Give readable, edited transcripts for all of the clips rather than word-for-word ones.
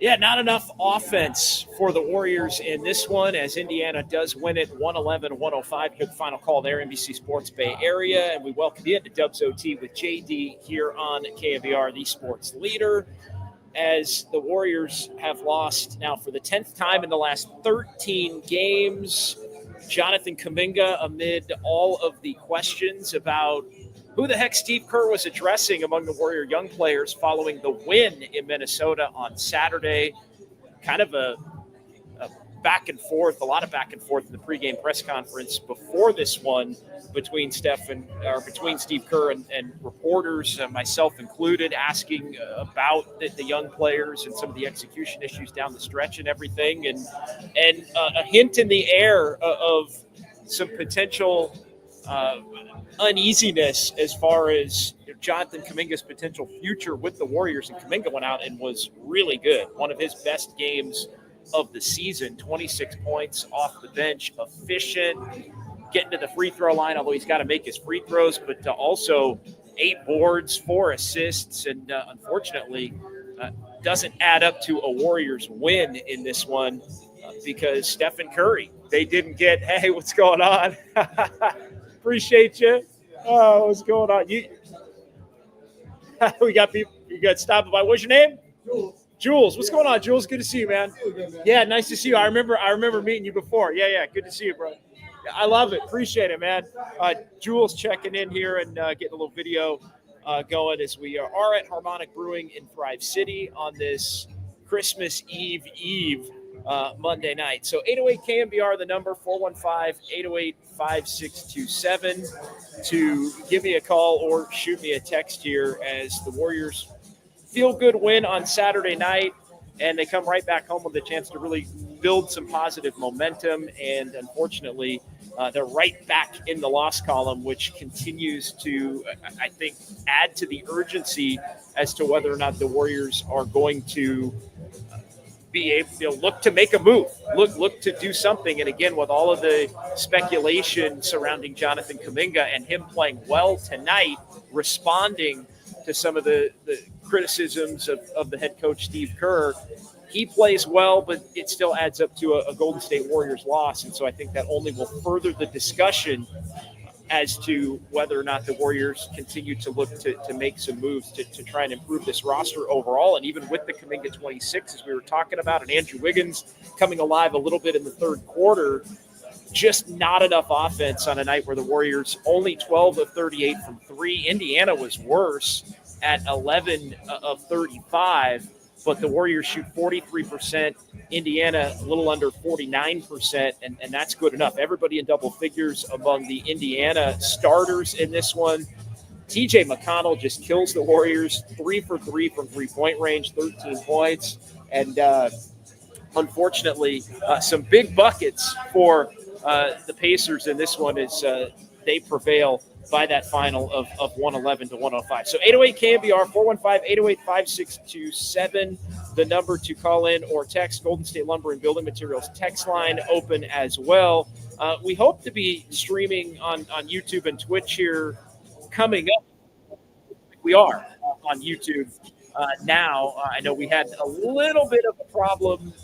Yeah, not enough offense for the Warriors in this one as Indiana does win it 111-105. Good final call there, NBC Sports Bay Area. And we welcome you into Dubs OT with JD here on KNBR, the sports leader, as the Warriors have lost now for the 10th time in the last 13 games. Jonathan Kaminga, amid all of the questions about who the heck Steve Kerr was addressing among the Warrior young players following the win in Minnesota on Saturday. Kind of a back and forth, a lot of back and forth in the pregame press conference before this one between Steve Kerr and reporters, myself included, asking about the young players and some of the execution issues down the stretch and everything, and a hint in the air of some potential uneasiness as far as Jonathan Kaminga's potential future with the Warriors. And Kaminga went out and was really good. One of his best games of the season, 26 points off the bench, efficient, getting to the free throw line, although he's got to make his free throws, but also 8 boards, 4 assists, and unfortunately doesn't add up to a Warriors win in this one because Stephen Curry, they didn't get, hey, what's going on? Appreciate you. Oh, what's going on? We got people. You got stopped by. What's your name? Jules. What's going on, Jules? Good to see you, man. Yeah, nice to see you. I remember meeting you before. Yeah. Good to see you, bro. I love it. Appreciate it, man. Jules checking in here and getting a little video going as we are at Harmonic Brewing in Thrive City on this Christmas Eve Monday night. So 808 KNBR, the number 415-808-5627 to give me a call or shoot me a text here as the Warriors feel good win on Saturday night, and they come right back home with a chance to really build some positive momentum. And unfortunately, they're right back in the loss column, which continues to, I think, add to the urgency as to whether or not the Warriors are going to be able to look to make a move, look to do something. And again, with all of the speculation surrounding Jonathan Kaminga and him playing well tonight, responding to some of the criticisms of the head coach, Steve Kerr, he plays well, but it still adds up to a Golden State Warriors loss. And so I think that only will further the discussion as to whether or not the Warriors continue to look to make some moves to try and improve this roster overall. And even with the Kaminga 26, as we were talking about, and Andrew Wiggins coming alive a little bit in the third quarter, just not enough offense on a night where the Warriors only 12 of 38 from 3. Indiana was worse at 11 of 35, but the Warriors shoot 43%. Indiana a little under 49%, and that's good enough. Everybody in double figures among the Indiana starters in this one. TJ McConnell just kills the Warriors, 3 for 3 from three-point range, 13 points. And unfortunately, some big buckets for the Pacers in this one as they prevail by that final of 111-105. So 808 KNBR, 415-808-5627, the number to call in or text. Golden State Lumber and Building Materials text line open as well. We hope to be streaming on YouTube and Twitch here coming up. We are on YouTube now. I know we had a little bit of a problem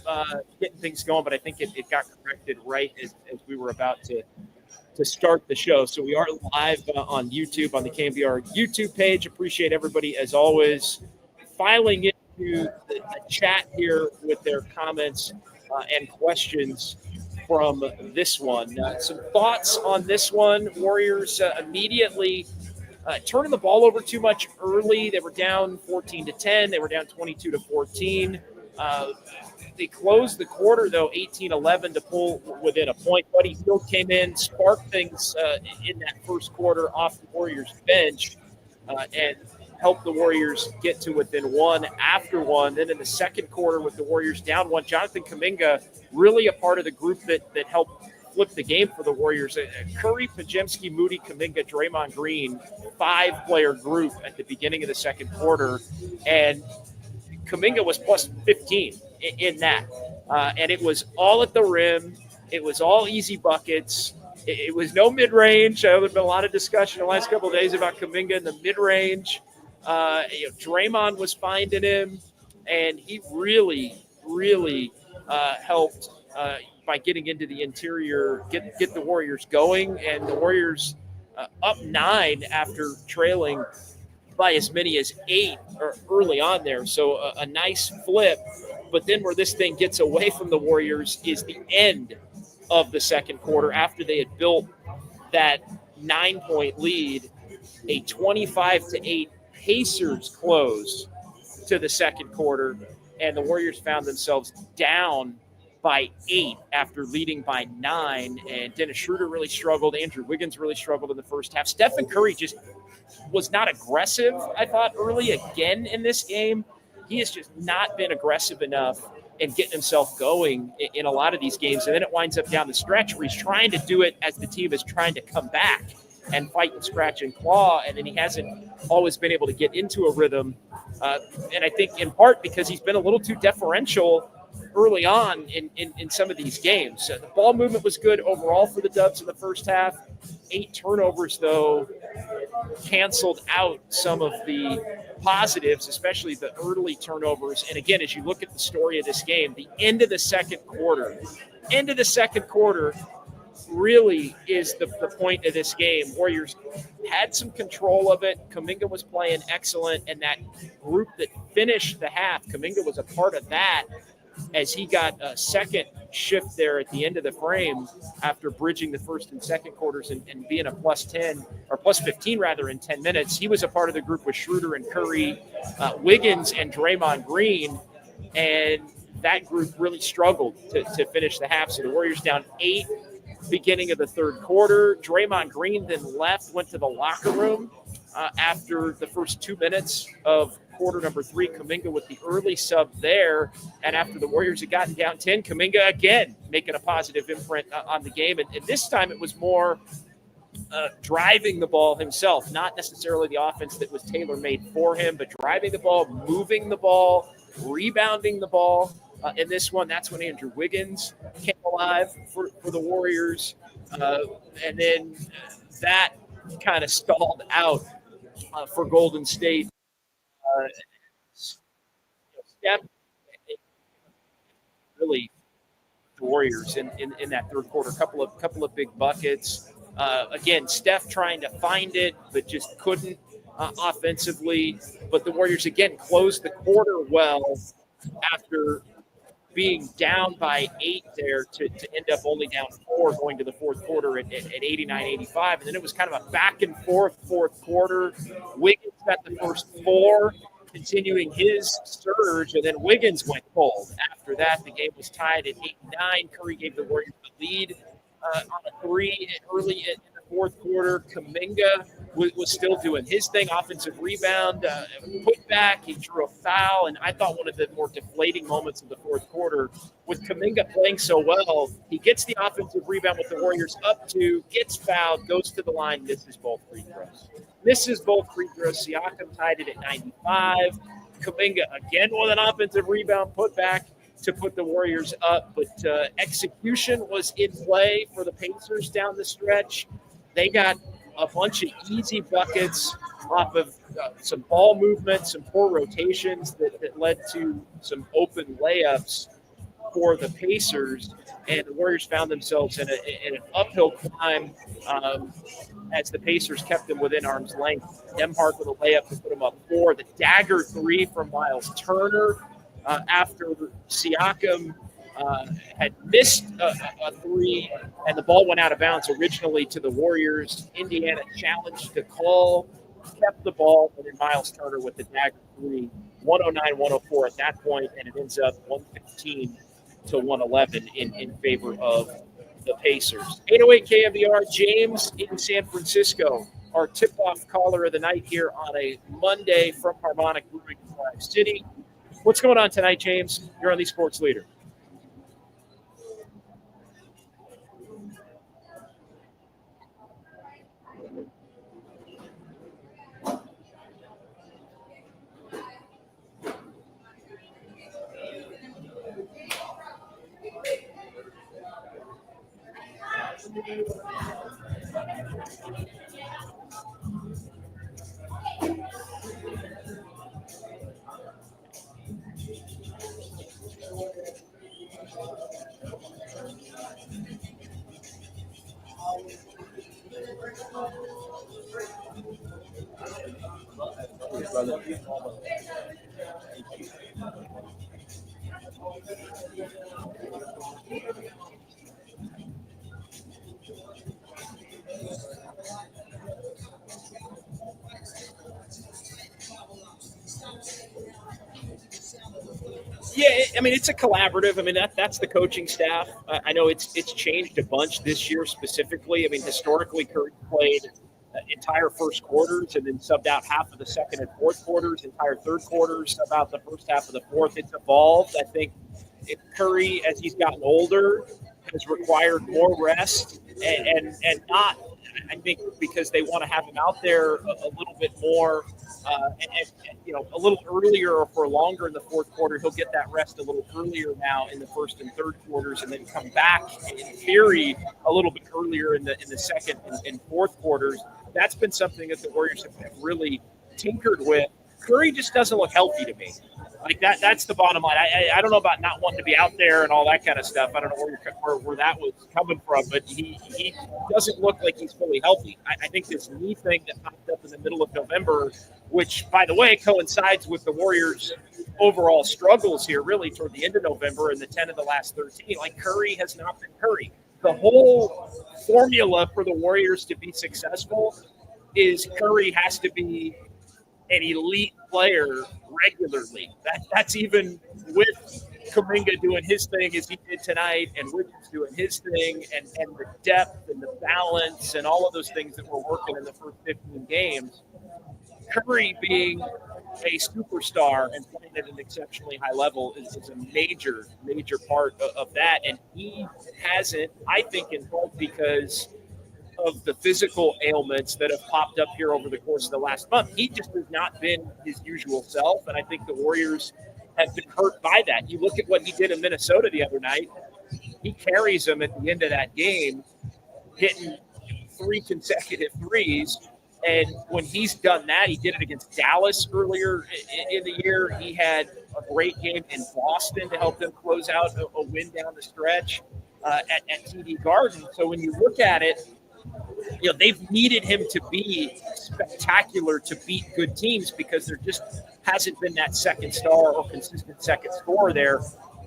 getting things going, but I think it got corrected right as we were about to start the show. So we are live on YouTube, on the KNBR YouTube page. Appreciate everybody, as always, filing into the chat here with their comments and questions from this one. Some thoughts on this one. Warriors immediately turning the ball over too much early. They were down 14-10. They were down 22-14. They closed the quarter, though, 18-11 to pull within a point. Buddy Hield came in, sparked things in that first quarter off the Warriors bench and helped the Warriors get to within one after one. Then in the second quarter with the Warriors down one, Jonathan Kaminga, really a part of the group that helped flipped the game for the Warriors. Curry, Podziemski, Moody, Kaminga, Draymond Green, 5-player group at the beginning of the second quarter, and Kaminga was plus 15 in that. And it was all at the rim. It was all easy buckets. It was no mid-range. There's been a lot of discussion the last couple of days about Kaminga in the mid-range. Draymond was finding him, and he really helped by getting into the interior, get the Warriors going, and the Warriors up 9 after trailing by as many as 8 early on there. So a nice flip. But then where this thing gets away from the Warriors is the end of the second quarter after they had built that 9-point lead. A 25-8 Pacers close to the second quarter, and the Warriors found themselves down by 8 after leading by 9. And Dennis Schroder really struggled. Andrew Wiggins really struggled in the first half. Stephen Curry just was not aggressive, I thought, early again in this game. He has just not been aggressive enough and getting himself going in a lot of these games. And then it winds up down the stretch where he's trying to do it as the team is trying to come back and fight and scratch and claw. And then he hasn't always been able to get into a rhythm. And I think in part because he's been a little too deferential early on in some of these games. The ball movement was good overall for the Dubs in the first half. 8 turnovers, though, canceled out some of the positives, especially the early turnovers. And again, as you look at the story of this game, the end of the second quarter really is the point of this game. Warriors had some control of it. Kaminga was playing excellent, and that group that finished the half, Kaminga was a part of that as he got a second shift there at the end of the frame after bridging the first and second quarters and being a plus 10 or plus 15 rather in 10 minutes. He was a part of the group with Schroder and Curry, Wiggins and Draymond Green, and that group really struggled to finish the half. So the Warriors down 8 beginning of the third quarter. Draymond Green then went to the locker room after the first 2 minutes of quarter number 3. Kaminga with the early sub there. And after the Warriors had gotten down 10, Kaminga again making a positive imprint on the game. And this time it was more driving the ball himself, not necessarily the offense that was tailor-made for him, but driving the ball, moving the ball, rebounding the ball. In this one, that's when Andrew Wiggins came alive for the Warriors. And then that kind of stalled out for Golden State. Steph really the Warriors in that third quarter. Couple of big buckets. Again, Steph trying to find it, but just couldn't offensively. But the Warriors again closed the quarter well after being down by 8 there to end up only down 4 going to the fourth quarter at 89-85. And then it was kind of a back and forth fourth quarter. Wiggins got the first 4, continuing his surge, and then Wiggins went cold. After that, the game was tied at 8-9. Curry gave the Warriors the lead on a 3 early in the fourth quarter. Kaminga was still doing his thing, offensive rebound, put back. He drew a foul, and I thought one of the more deflating moments of the fourth quarter with Kaminga playing so well. He gets the offensive rebound with the Warriors up 2, gets fouled, goes to the line, misses both free throws. Siakam tied it at 95. Kaminga again with an offensive rebound, put back to put the Warriors up, but execution was in play for the Pacers down the stretch. They got a bunch of easy buckets off of some ball movement, some poor rotations that led to some open layups for the Pacers, and the Warriors found themselves in an uphill climb as the Pacers kept them within arm's length. Demhart with a layup to put them up 4. The dagger 3 from Miles Turner after Siakam had missed a 3, and the ball went out of bounds originally to the Warriors. Indiana challenged the call, kept the ball, and then Miles Turner with the dagger 3, 109-104 at that point, and it ends up 115-111 in favor of the Pacers. 808 KNBR, James in San Francisco, our tip-off caller of the night here on a Monday from Harmonic Brewing in Drive City. What's going on tonight, James? You're on the Sports Leader. Yeah, I mean, it's a collaborative. I mean, that's the coaching staff. I know it's changed a bunch this year specifically. I mean, historically, Curry played entire first quarters and then subbed out half of the second and fourth quarters, entire third quarters, about the first half of the fourth. It's evolved. I think Curry, as he's gotten older, has required more rest and not, I think, because they want to have him out there a little bit more, a little earlier or for longer in the fourth quarter. He'll get that rest a little earlier now in the first and third quarters, and then come back in theory a little bit earlier in the second and fourth quarters. That's been something that the Warriors have really tinkered with. Curry just doesn't look healthy to me. Like that's the bottom line. I don't know about not wanting to be out there and all that kind of stuff. I don't know where that was coming from, but he doesn't look like he's fully healthy. I think this knee thing that popped up in the middle of November, which, by the way, coincides with the Warriors' overall struggles here, really toward the end of November and the 10 of the last 13. Like, Curry has not been Curry. The whole formula for the Warriors to be successful is Curry has to be an elite player regularly. That's even with Kaminga doing his thing as he did tonight, and Wiggins doing his thing, and the depth and the balance and all of those things that were working in the first 15 games. Curry being a superstar and playing at an exceptionally high level is a major, major part of that. And he hasn't, I think, in part because of the physical ailments that have popped up here over the course of the last month. He just has not been his usual self, and I think the Warriors have been hurt by that. You look at what he did in Minnesota the other night. He carries them at the end of that game, hitting 3 consecutive threes. And when he's done that, he did it against Dallas earlier in the year. He had a great game in Boston to help them close out a win down the stretch at TD Garden. So when you look at it, they've needed him to be spectacular to beat good teams because there just hasn't been that second star or consistent second scorer there.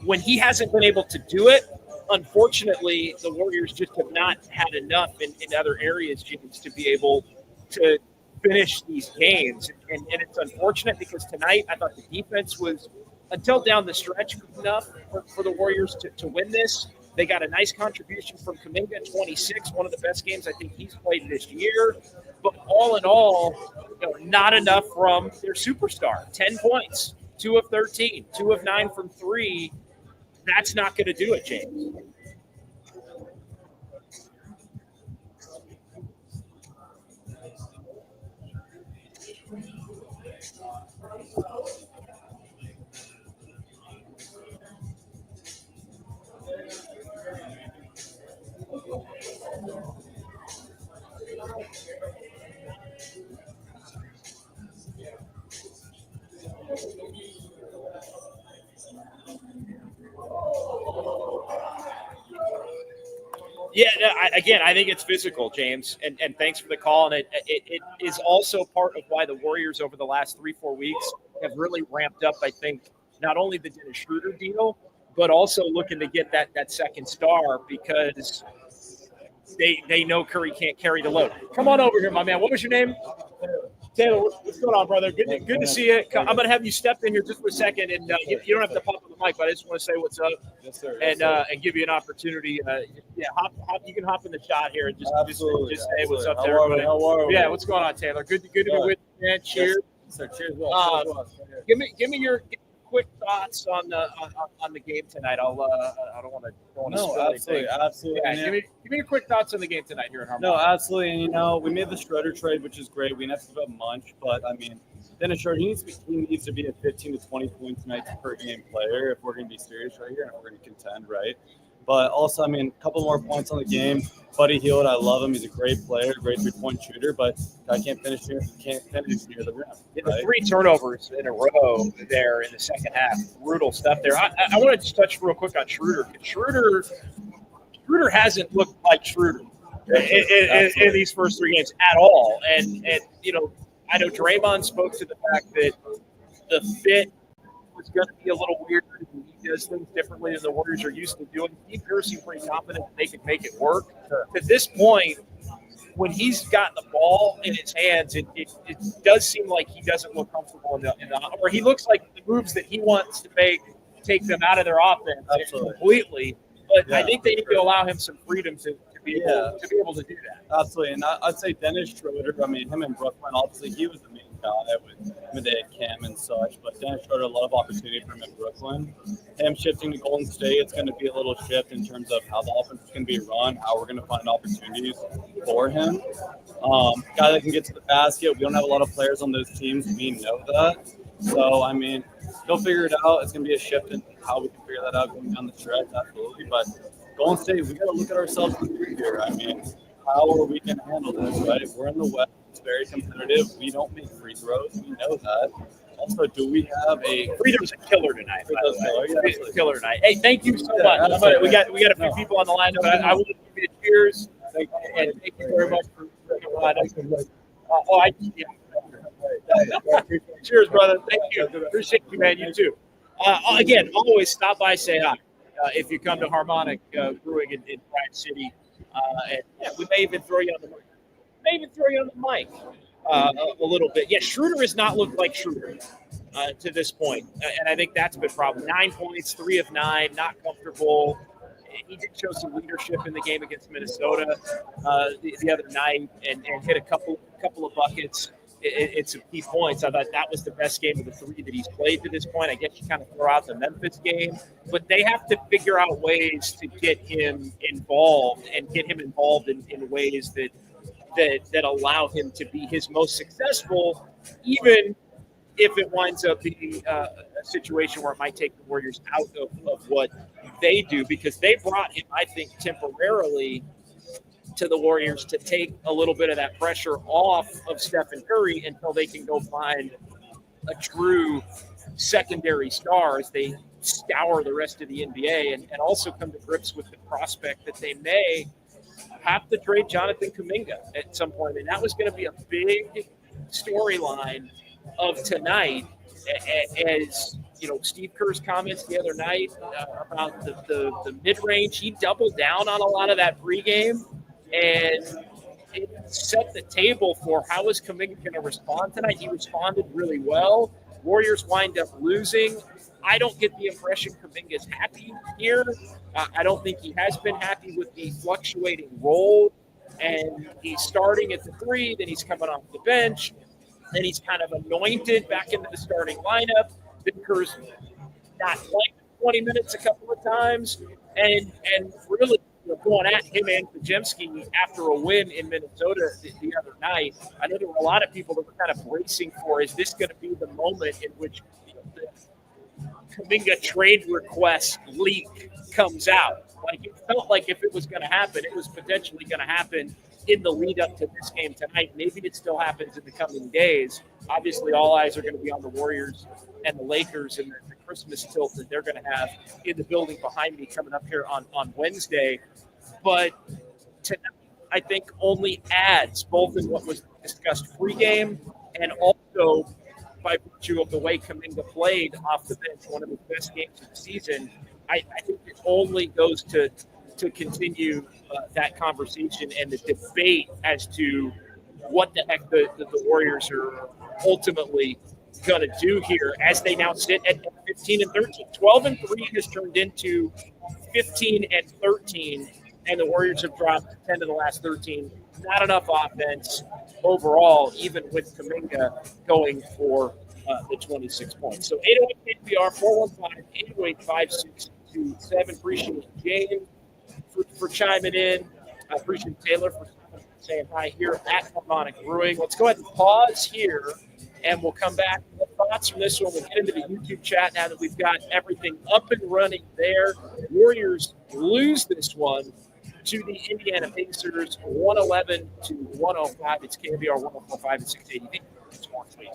When he hasn't been able to do it, unfortunately, the Warriors just have not had enough in other areas, James, to be able to finish these games. And it's unfortunate because tonight I thought the defense was, until down the stretch, good enough for the Warriors to win this. They got a nice contribution from Kaminga, 26, one of the best games I think he's played this year. But all in all, not enough from their superstar. 10 points, 2 of 13, 2 of 9 from 3. That's not going to do it, James. Yeah, no, I think it's physical, James, and thanks for the call. And it is also part of why the Warriors over the last 3-4 weeks have really ramped up, I think, not only the Dennis Schroder deal, but also looking to get that second star because they know Curry can't carry the load. Come on over here, my man. What was your name? Taylor, what's going on, brother? Good to see you. I'm going to have you step in here just for a second, and you don't have to pop on the mic, but I just want to say what's up. Yes, sir. And give you an opportunity. Hop. You can hop in the shot here and just say what's up there. How are we? Yeah, what's going on, Taylor? Good to be with you, man. Cheers. Yes, sir. Cheers. Give me your quick thoughts on the game tonight. I don't want to spill anything. Absolutely. Yeah, give me your quick thoughts on the game tonight here in Harmon. No, absolutely. And we made the Schroder trade, which is great. We didn't have to give up much, but I mean, Dennis Schroder, he needs to be a 15 to 20 points night per game player if we're going to be serious right here and if we're going to contend, right? But also, I mean, a couple more points on the game. Buddy Hield, I love him. He's a great player, great three-point shooter, but I can't finish near the rim. Yeah, the 3 turnovers in a row there in the second half. Brutal stuff there. I want to just touch real quick on Schroder. Schroder hasn't looked like Schroder in these first 3 games at all. And I know Draymond spoke to the fact that the fit was going to be a little weird. He does things differently than the Warriors are used to doing. Steve Kerr seemed pretty confident that they could make it work. At this point, when he's got the ball in his hands, it does seem like he doesn't look comfortable in the or he looks like the moves that he wants to make take them out of their offense completely. But I think they need to allow him some freedom to be able to do that. Absolutely, and I'd say Dennis Schroder. I mean, him in Brooklyn, obviously, he was the main guy with Medea, Cam, and such. But Dennis Schroder, a lot of opportunity for him in Brooklyn. Him shifting to Golden State, it's going to be a little shift in terms of how the offense is going to be run, how we're going to find opportunities for him. Guy that can get to the basket. We don't have a lot of players on those teams. We know that. So, I mean, he'll figure it out. It's going to be a shift in how we can figure that out going down the stretch, absolutely. But Golden State, we got to look at ourselves here. I mean, how are we going to handle this, right? We're in the West. It's very competitive. We don't make free throws. We know that. Also, do we have a – Freedom's a killer tonight, by the way. Yeah, killer tonight. Hey, thank you so much. We got a few people on the line. I want to give you a cheers. And thank you very much for cheers, brother. Thank you. Appreciate you, man. You too. Again, always stop by, say hi. If you come to Harmonic Brewing in Pride City, and we may even throw you on the mic. A little bit. Yeah, Schroder has not looked like Schroder to this point, and I think that's been a problem. 9 points, 3 of 9, not comfortable. He did show some leadership in the game against Minnesota the other night, and hit a couple of buckets. It's some key points. I thought that was the best game of the 3 that he's played to this point. I guess you kind of throw out the Memphis game, but they have to figure out ways to get him involved and get him involved in ways that allow him to be his most successful, even if it winds up being a situation where it might take the Warriors out of what they do, because they brought him, I think, temporarily to the Warriors to take a little bit of that pressure off of Stephen Curry until they can go find a true secondary star as they scour the rest of the NBA, and also come to grips with the prospect that they may have to trade Jonathan Kuminga at some point. And that was going to be a big storyline of tonight, as Steve Kerr's comments the other night about the mid-range. He doubled down on a lot of that pregame, and it set the table for how is Kuminga going to respond tonight. He responded really well. Warriors wind up losing. I don't get the impression Kuminga's happy here. I don't think he has been happy with the fluctuating role. And he's starting at the 3, then he's coming off the bench, then he's kind of anointed back into the starting lineup. Kerr's not playing 20 minutes a couple of times, and really going at him and Kajemski after a win in Minnesota the other night. I know there were a lot of people that were kind of bracing for, is this going to be the moment in which the Kuminga trade request leak comes out? Like, it felt like if it was going to happen, it was potentially going to happen in the lead up to this game tonight. Maybe it still happens in the coming days. Obviously, all eyes are going to be on the Warriors and the Lakers and the Christmas tilt that they're going to have in the building behind me coming up here on Wednesday. But tonight, I think, only adds both in what was discussed pregame and also by virtue of the way Kuminga played off the bench, one of his best games of the season. I think it only goes to continue that conversation and the debate as to what the heck the Warriors are ultimately going to do here, as they now sit at 15-13. 12-3 has turned into 15-13, and the Warriors have dropped 10 of the last 13. Not enough offense overall, even with Kuminga going for the 26 points. So 808 KNBR 415-808-5627. Appreciate James for chiming in. I appreciate Taylor for saying hi here at Harmonic Brewing. Let's go ahead and pause here, and we'll come back. thoughts from this one. We'll get into the YouTube chat now that we've got everything up and running there. Warriors lose this one to the Indiana Pacers, 111-105. It's KNBR 104.5 and 680. Sports Week.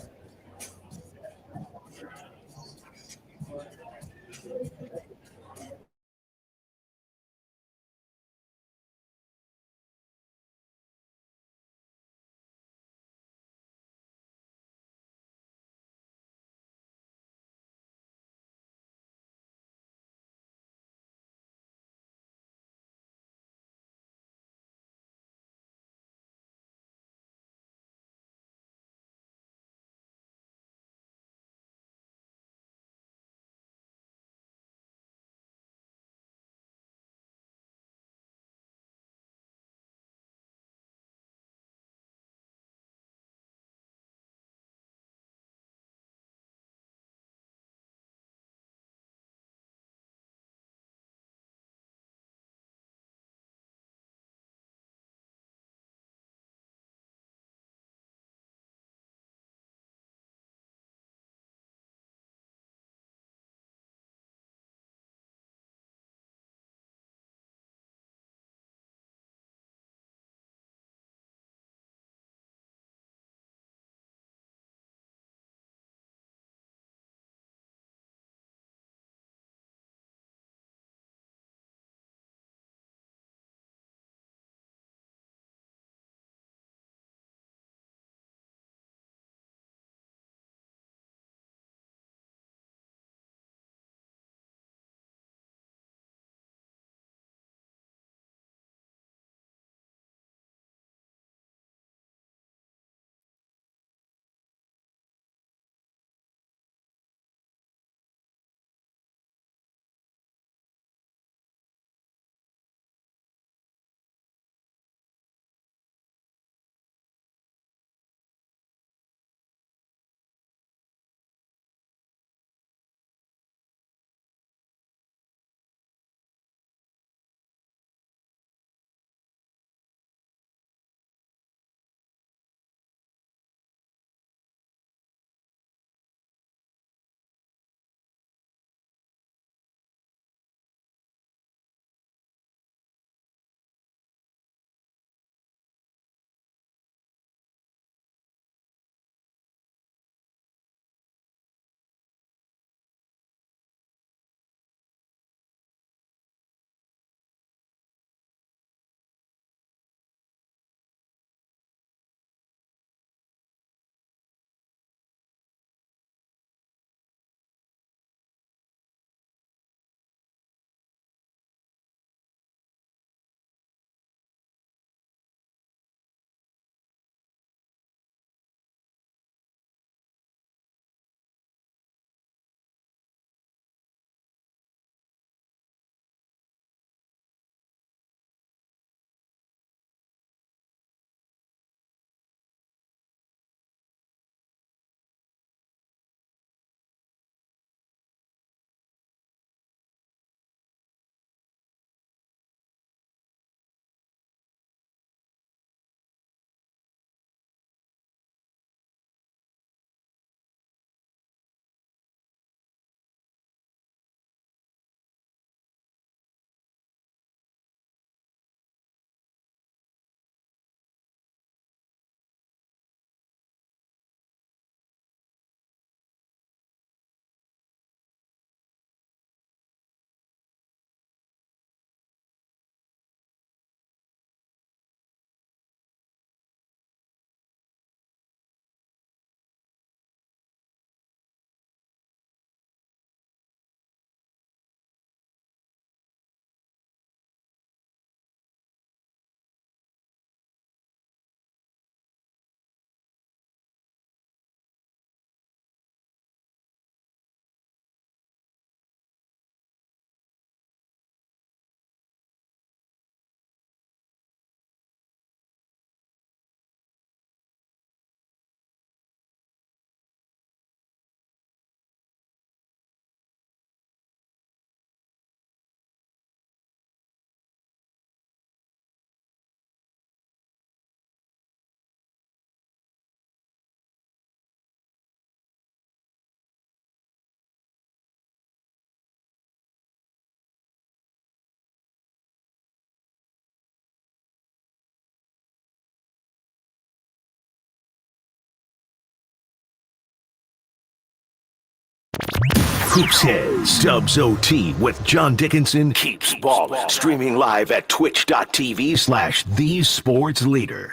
Hoops Heads, Dubs OT with John Dickinson keeps ballin'. Streaming live at twitch.tv/thesportsleader.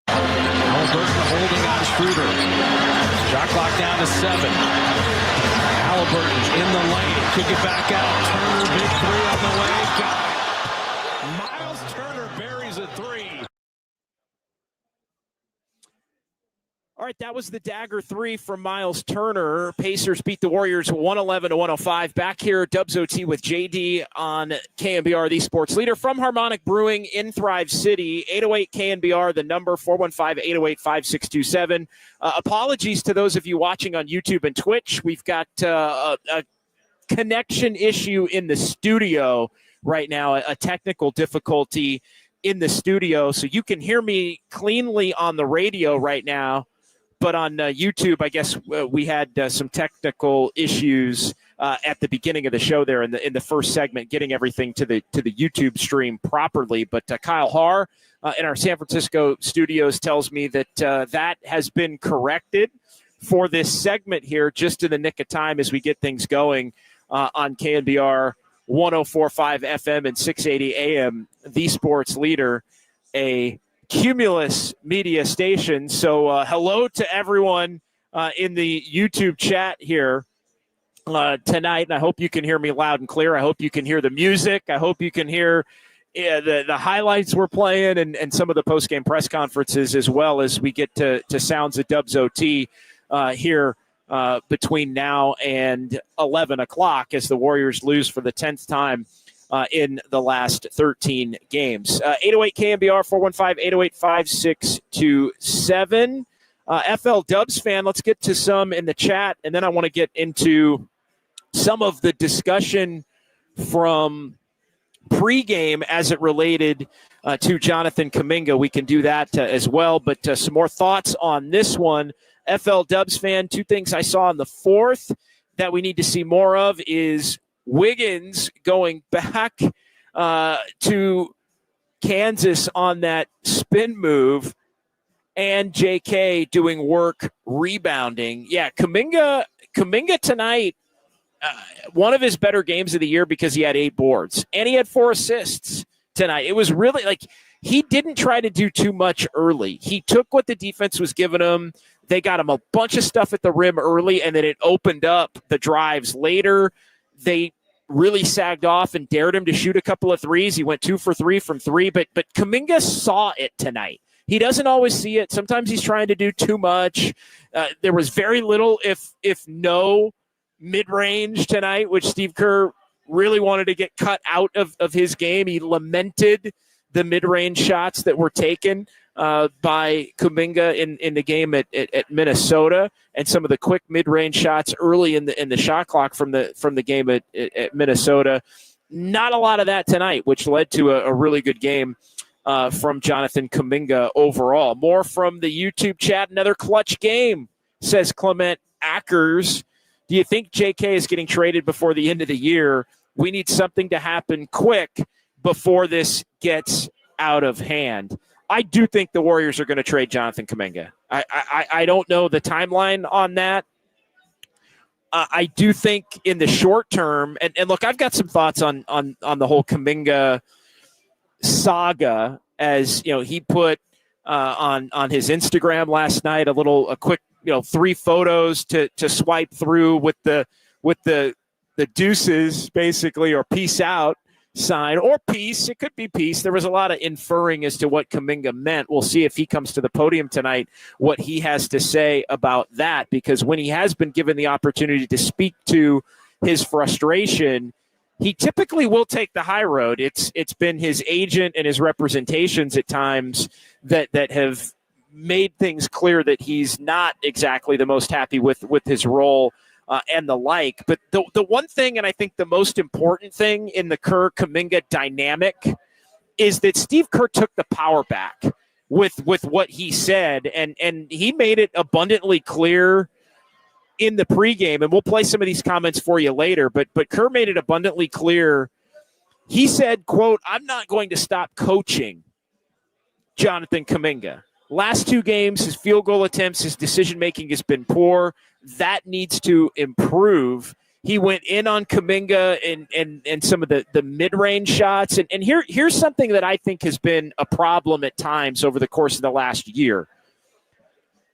Halliburton holding on Schroder. Shot clock down to 7. Halliburton in the lane. Kick it back out. Turner, big three on the way. Got it. Miles Turner buries a three. All right, that was the dagger three from Miles Turner. Pacers beat the Warriors 111-105. Back here, Dubs OT with JD on KNBR, the sports leader from Harmonic Brewing in Thrive City. 808 KNBR, the number 415-808-5627. Apologies to those of you watching on YouTube and Twitch. We've got a connection issue in the studio right now, a technical difficulty in the studio. So you can hear me cleanly on the radio right now. But on YouTube, I guess we had some technical issues at the beginning of the show there in the first segment, getting everything to the YouTube stream properly. But Kyle Haar in our San Francisco studios tells me that that has been corrected for this segment here, just in the nick of time as we get things going on KNBR 104.5 FM and 680 AM, the sports leader, a Cumulus media station. So hello to everyone in the YouTube chat here tonight. And I hope you can hear me loud and clear. I hope you can hear the music. I hope you can hear the highlights we're playing and some of the post-game press conferences, as well as we get to sounds of Dubs OT here between now and 11 o'clock as the Warriors lose for the 10th time in the last 13 games. 808 KNBR, 415-808-5627. FL Dubs fan, let's get to some in the chat, and then I want to get into some of the discussion from pregame as it related to Jonathan Kaminga. We can do that as well, but some more thoughts on this one. FL Dubs fan, two things I saw in the fourth that we need to see more of is Wiggins going back to Kansas on that spin move, and JK doing work rebounding. Yeah, Kaminga tonight, one of his better games of the year because he had 8 boards, and he had 4 assists tonight. It was really like he didn't try to do too much early. He took what the defense was giving him. They got him a bunch of stuff at the rim early, and then it opened up the drives later. They really sagged off and dared him to shoot a couple of threes. He went 2 for 3 from 3, but Kaminga saw it tonight. He doesn't always see it. Sometimes he's trying to do too much. There was very little, if no, mid-range tonight, which Steve Kerr really wanted to get cut out of his game. He lamented the mid-range shots that were taken by Kaminga in the game at Minnesota, and some of the quick mid-range shots early in the shot clock from the game at Minnesota. Not a lot of that tonight, which led to a really good game from Jonathan Kaminga overall. More from the YouTube chat. Another clutch game, says Clement Ackers. Do you think JK is getting traded before the end of the year? We need something to happen quick before this gets out of hand. I do think the Warriors are going to trade Jonathan Kaminga. I don't know the timeline on that. I do think in the short term, and look, I've got some thoughts on the whole Kaminga saga. As you know, he put on his Instagram last night a quick 3 photos to swipe through with the deuces basically, or peace out sign, or peace. It could be peace. There was a lot of inferring as to what Kaminga meant. We'll see if he comes to the podium tonight, what he has to say about that, because when he has been given the opportunity to speak to his frustration, he typically will take the high road. It's been his agent and his representations at times that have made things clear that he's not exactly the most happy with his role and the like. But the one thing, and I think the most important thing in the Kerr-Kaminga dynamic, is that Steve Kerr took the power back with what he said, and he made it abundantly clear in the pregame, and we'll play some of these comments for you later, but Kerr made it abundantly clear. He said, quote, "I'm not going to stop coaching Jonathan Kaminga." Last 2 games, his field goal attempts, his decision-making has been poor. That needs to improve. He went in on Kaminga and some of the mid-range shots. And here's something that I think has been a problem at times over the course of the last year.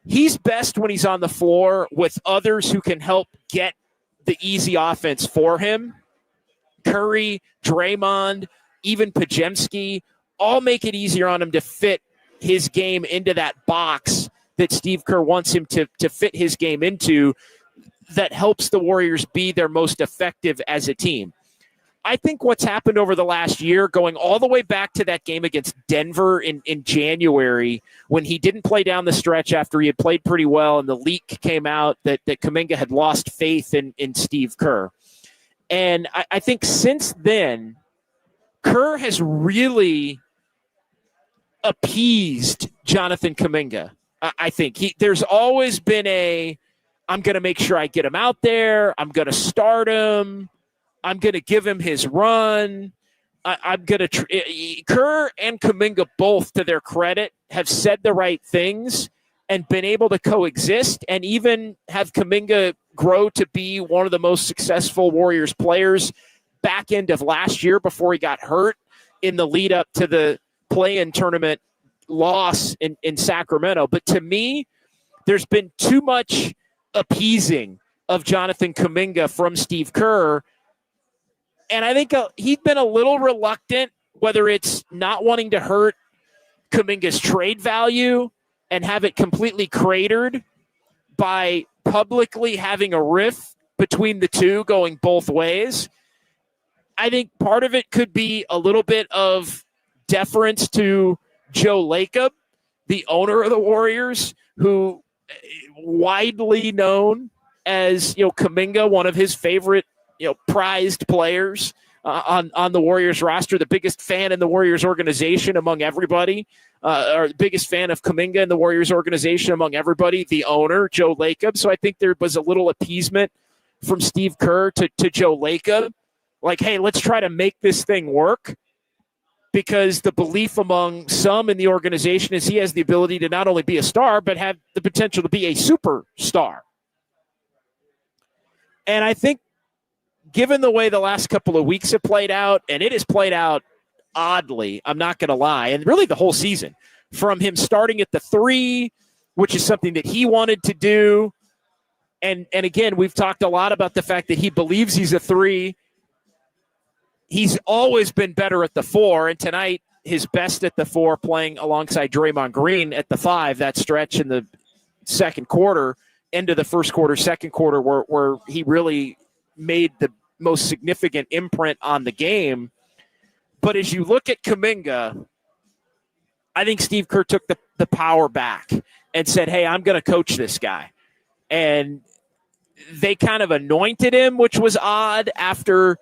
He's best when he's on the floor with others who can help get the easy offense for him. Curry, Draymond, even Pajemski, all make it easier on him to fit his game into that box that Steve Kerr wants him to fit his game into, that helps the Warriors be their most effective as a team. I think what's happened over the last year, going all the way back to that game against Denver in January, when he didn't play down the stretch after he had played pretty well, and the leak came out that Kaminga had lost faith in Steve Kerr. And I think since then, Kerr has really appeased Jonathan Kaminga. I think there's always been I'm going to make sure I get him out there. I'm going to start him. I'm going to give him his run. I'm going to Kerr and Kaminga, both to their credit, have said the right things and been able to coexist, and even have Kaminga grow to be one of the most successful Warriors players back end of last year before he got hurt in the lead up to the play-in tournament loss in Sacramento. But to me, there's been too much appeasing of Jonathan Kaminga from Steve Kerr. And I think he's been a little reluctant, whether it's not wanting to hurt Kaminga's trade value and have it completely cratered by publicly having a rift between the two going both ways. I think part of it could be a little bit of deference to Joe Lacob, the owner of the Warriors, who widely known as, Kaminga, one of his favorite, prized players on the Warriors roster, the biggest fan in the Warriors organization among everybody, or the biggest fan of Kaminga in the Warriors organization among everybody, the owner, Joe Lacob. So I think there was a little appeasement from Steve Kerr to Joe Lacob. Like, hey, let's try to make this thing work, because the belief among some in the organization is he has the ability to not only be a star, but have the potential to be a superstar. And I think given the way the last couple of weeks have played out, and it has played out oddly, I'm not going to lie, and really the whole season, from him starting at the 3, which is something that he wanted to do. And again, we've talked a lot about the fact that he believes he's a 3. He's always been better at the 4, and tonight his best at the 4, playing alongside Draymond Green at the 5, that stretch in the second quarter, into the first quarter, second quarter, where he really made the most significant imprint on the game. But as you look at Kaminga, I think Steve Kerr took the power back and said, hey, I'm going to coach this guy. And they kind of anointed him, which was odd after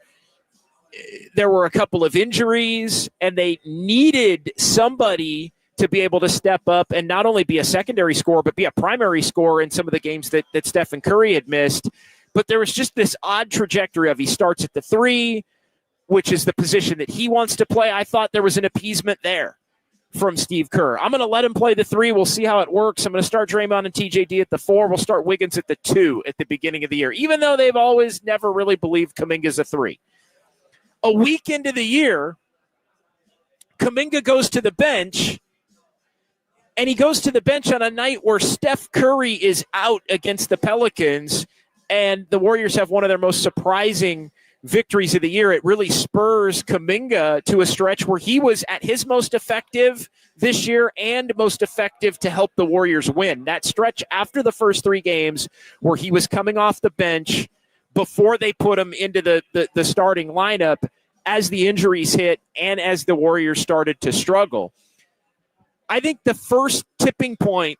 there were a couple of injuries, and they needed somebody to be able to step up and not only be a secondary scorer, but be a primary scorer in some of the games that Stephen Curry had missed. But there was just this odd trajectory of he starts at the 3, which is the position that he wants to play. I thought there was an appeasement there from Steve Kerr. I'm going to let him play the 3. We'll see how it works. I'm going to start Draymond and TJD at the 4. We'll start Wiggins at the 2 at the beginning of the year, even though they've always never really believed Kuminga's a 3. A week into the year, Kaminga goes to the bench, and he goes to the bench on a night where Steph Curry is out against the Pelicans, and the Warriors have one of their most surprising victories of the year. It really spurs Kaminga to a stretch where he was at his most effective this year and most effective to help the Warriors win. That stretch after the first 3 games where he was coming off the bench before they put him into the starting lineup as the injuries hit and as the Warriors started to struggle. I think the first tipping point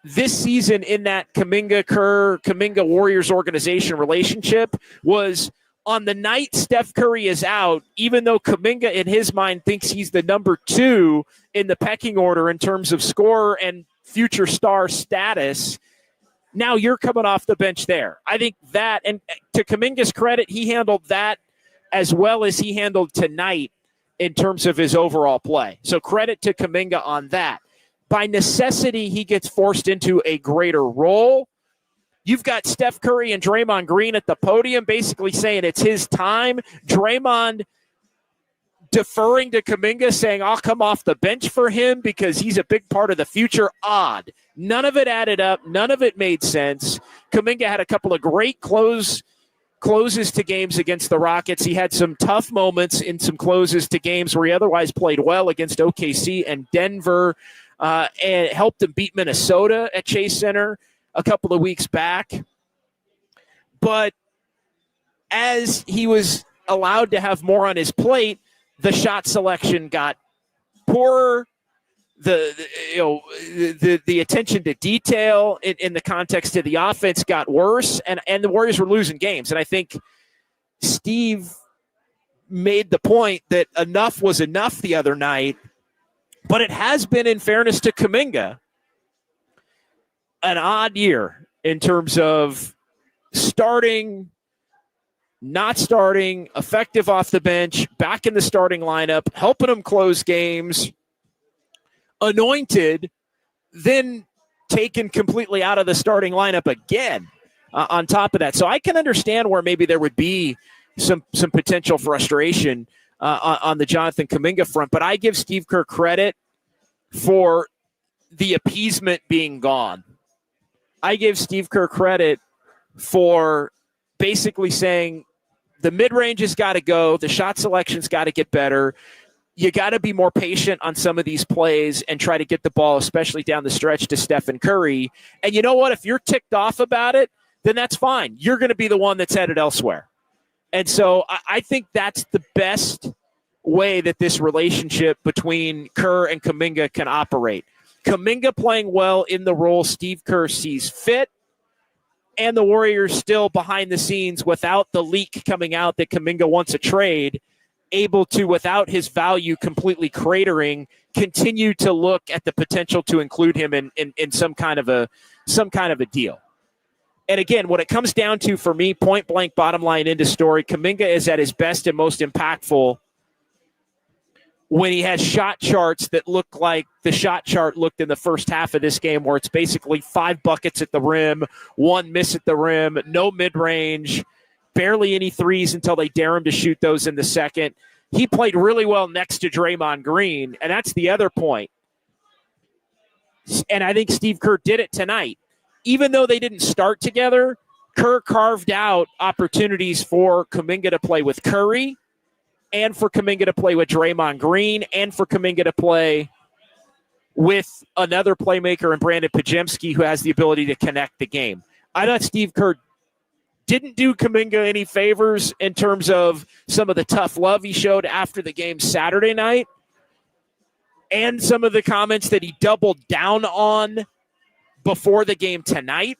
this season in that Kaminga Warriors organization relationship was on the night Steph Curry is out, even though Kaminga in his mind thinks he's the number 2 in the pecking order in terms of scorer and future star status. Now you're coming off the bench there. I think that, and to Kaminga's credit, he handled that as well as he handled tonight in terms of his overall play. So credit to Kaminga on that. by necessity, he gets forced into a greater role. You've got Steph Curry and Draymond Green at the podium basically saying it's his time. Draymond deferring to Kaminga, saying, I'll come off the bench for him because he's a big part of the future. Odd. None of it added up. None of it made sense. Kaminga had a couple of great closes to games against the Rockets. He had some tough moments in some closes to games where he otherwise played well against OKC and Denver, and helped him beat Minnesota at Chase Center a couple of weeks back. But as he was allowed to have more on his plate, the shot selection got poorer. The attention to detail in the context of the offense got worse, and the Warriors were losing games. And I think Steve made the point that enough was enough the other night, but it has been, in fairness to Kaminga, an odd year in terms of starting, not starting, effective off the bench, back in the starting lineup, helping them close games, anointed, then taken completely out of the starting lineup again on top of that. So I can understand where maybe there would be some potential frustration on the Jonathan Kaminga front, but I give Steve Kerr credit for the appeasement being gone. I give Steve Kerr credit for basically saying the mid-range has got to go, the shot selection's got to get better. You got to be more patient on some of these plays and try to get the ball, especially down the stretch, to Stephen Curry. And you know what? If you're ticked off about it, then that's fine. You're going to be the one that's headed elsewhere. And so I think that's the best way that this relationship between Kerr and Kaminga can operate. Kaminga playing well in the role Steve Kerr sees fit, and the Warriors still behind the scenes without the leak coming out that Kaminga wants a trade, able to, without his value completely cratering, continue to look at the potential to include him in some kind of a deal. And again, what it comes down to for me, point blank, bottom line, into story, Kaminga is at his best and most impactful when he has shot charts that look like the shot chart looked in the first half of this game, where it's basically 5 buckets at the rim, 1 miss at the rim, no mid-range, barely any threes until they dare him to shoot those in the second. He played really well next to Draymond Green, and that's the other point. And I think Steve Kerr did it tonight. Even though they didn't start together, Kerr carved out opportunities for Kaminga to play with Curry, and for Kaminga to play with Draymond Green, and for Kaminga to play with another playmaker in Brandon Pajemski, who has the ability to connect the game. I thought Steve Kerr didn't do Kaminga any favors in terms of some of the tough love he showed after the game Saturday night, and some of the comments that he doubled down on before the game tonight.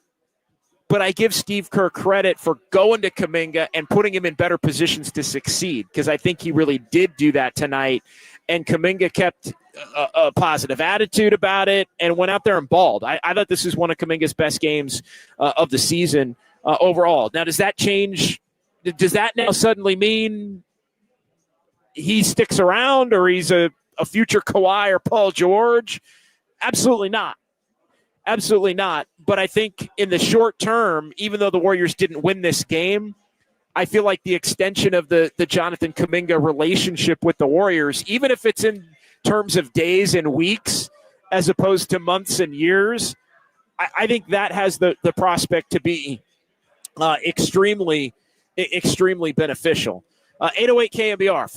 But I give Steve Kerr credit for going to Kaminga and putting him in better positions to succeed, because I think he really did do that tonight. And Kaminga kept a positive attitude about it and went out there and balled. I thought this is one of Kaminga's best games of the season overall. Now, does that change? Does that now suddenly mean he sticks around, or he's a future Kawhi or Paul George? Absolutely not. Absolutely not. But I think in the short term, even though the Warriors didn't win this game, I feel like the extension of the Jonathan Kaminga relationship with the Warriors, even if it's in terms of days and weeks as opposed to months and years, I think that has the prospect to be extremely beneficial. 808 KNBR,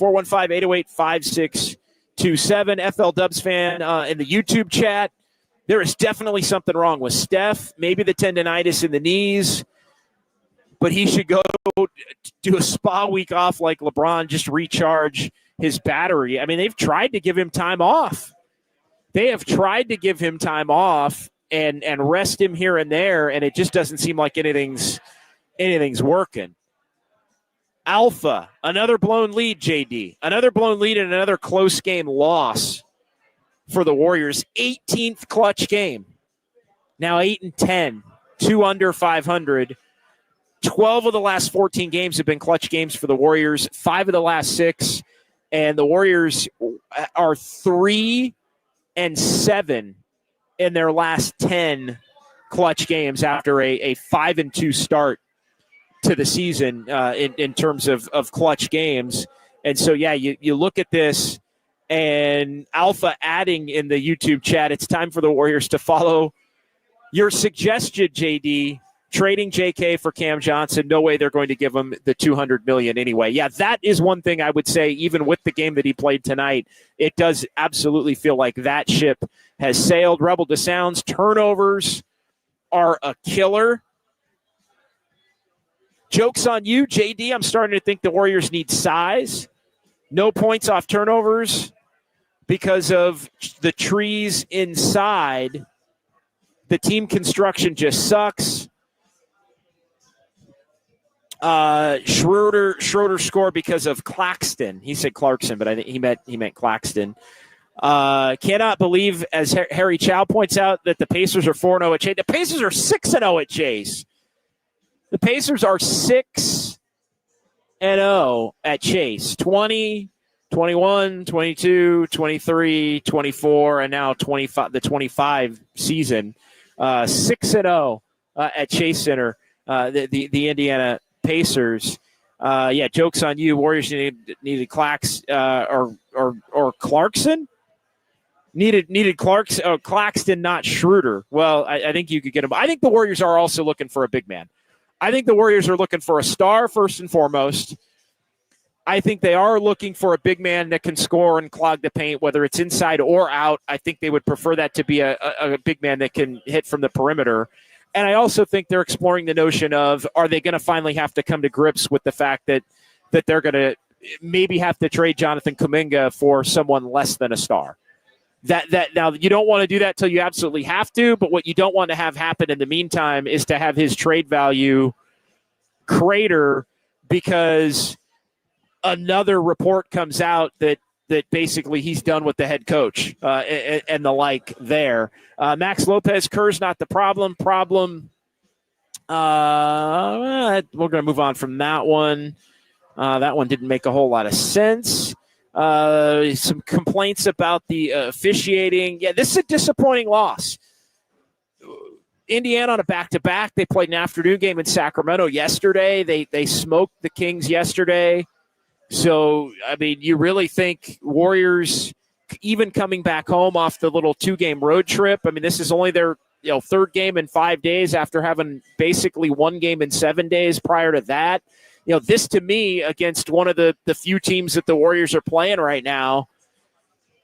415-808-5627. FL Dubs fan in the YouTube chat. There is definitely something wrong with Steph. Maybe the tendonitis in the knees, but he should go do a spa week off like LeBron, just recharge his battery. I mean, they've tried to give him time off. They have tried to give him time off and rest him here and there, and it just doesn't seem like anything's working. Alpha, another blown lead, JD. Another blown lead and another close game loss for the Warriors. 18th clutch game. Now 8-10, 2 under 500. 12 of the last 14 games have been clutch games for the Warriors. 5 of the last 6. And the Warriors are 3-7 in their last 10 clutch games after a 5-2 start to the season in terms of clutch games. And so, yeah, you look at this, and Alpha adding in the YouTube chat, it's time for the Warriors to follow your suggestion, JD, trading JK for Cam Johnson. No way they're going to give him the $200 million anyway. Yeah, that is one thing I would say, even with the game that he played tonight, it does absolutely feel like that ship has sailed. Rebel to Sounds, turnovers are a killer. Joke's on you, JD. I'm starting to think the Warriors need size. No points off turnovers because of the trees inside. The team construction just sucks. Schroder scored because of Claxton. He said Clarkson, but I think he meant Claxton. Cannot believe, as Harry Chow points out, that the Pacers are 4-0 at Chase. The Pacers are 6-0 at Chase. The Pacers are 6-0 at Chase. 20, 21, 22, 23, 24, and now 25. The 25 season. 6-0 at Chase Center. The Indiana Pacers. Yeah, joke's on you. Warriors needed or Clarkson. Needed Clarkson. Claxton, not Schroder. Well, I think you could get him. I think the Warriors are also looking for a big man. I think the Warriors are looking for a star first and foremost. I think they are looking for a big man that can score and clog the paint, whether it's inside or out. I think they would prefer that to be a big man that can hit from the perimeter. And I also think they're exploring the notion of, are they going to finally have to come to grips with the fact that they're going to maybe have to trade Jonathan Kuminga for someone less than a star. That now, you don't want to do that till you absolutely have to, but what you don't want to have happen in the meantime is to have his trade value crater because another report comes out that basically he's done with the head coach and the like there. Max Lopez, Kerr's not the problem. We're going to move on from that one. That one didn't make a whole lot of sense. Some complaints about the officiating. Yeah, this is a disappointing loss. Indiana on a back-to-back. They played an afternoon game in Sacramento yesterday. They smoked the Kings yesterday. So, I mean, you really think Warriors, even coming back home off the little 2-game road trip, I mean, this is only their third game in 5 days after having basically 1 game in 7 days prior to that. This to me, against one of the few teams that the Warriors are playing right now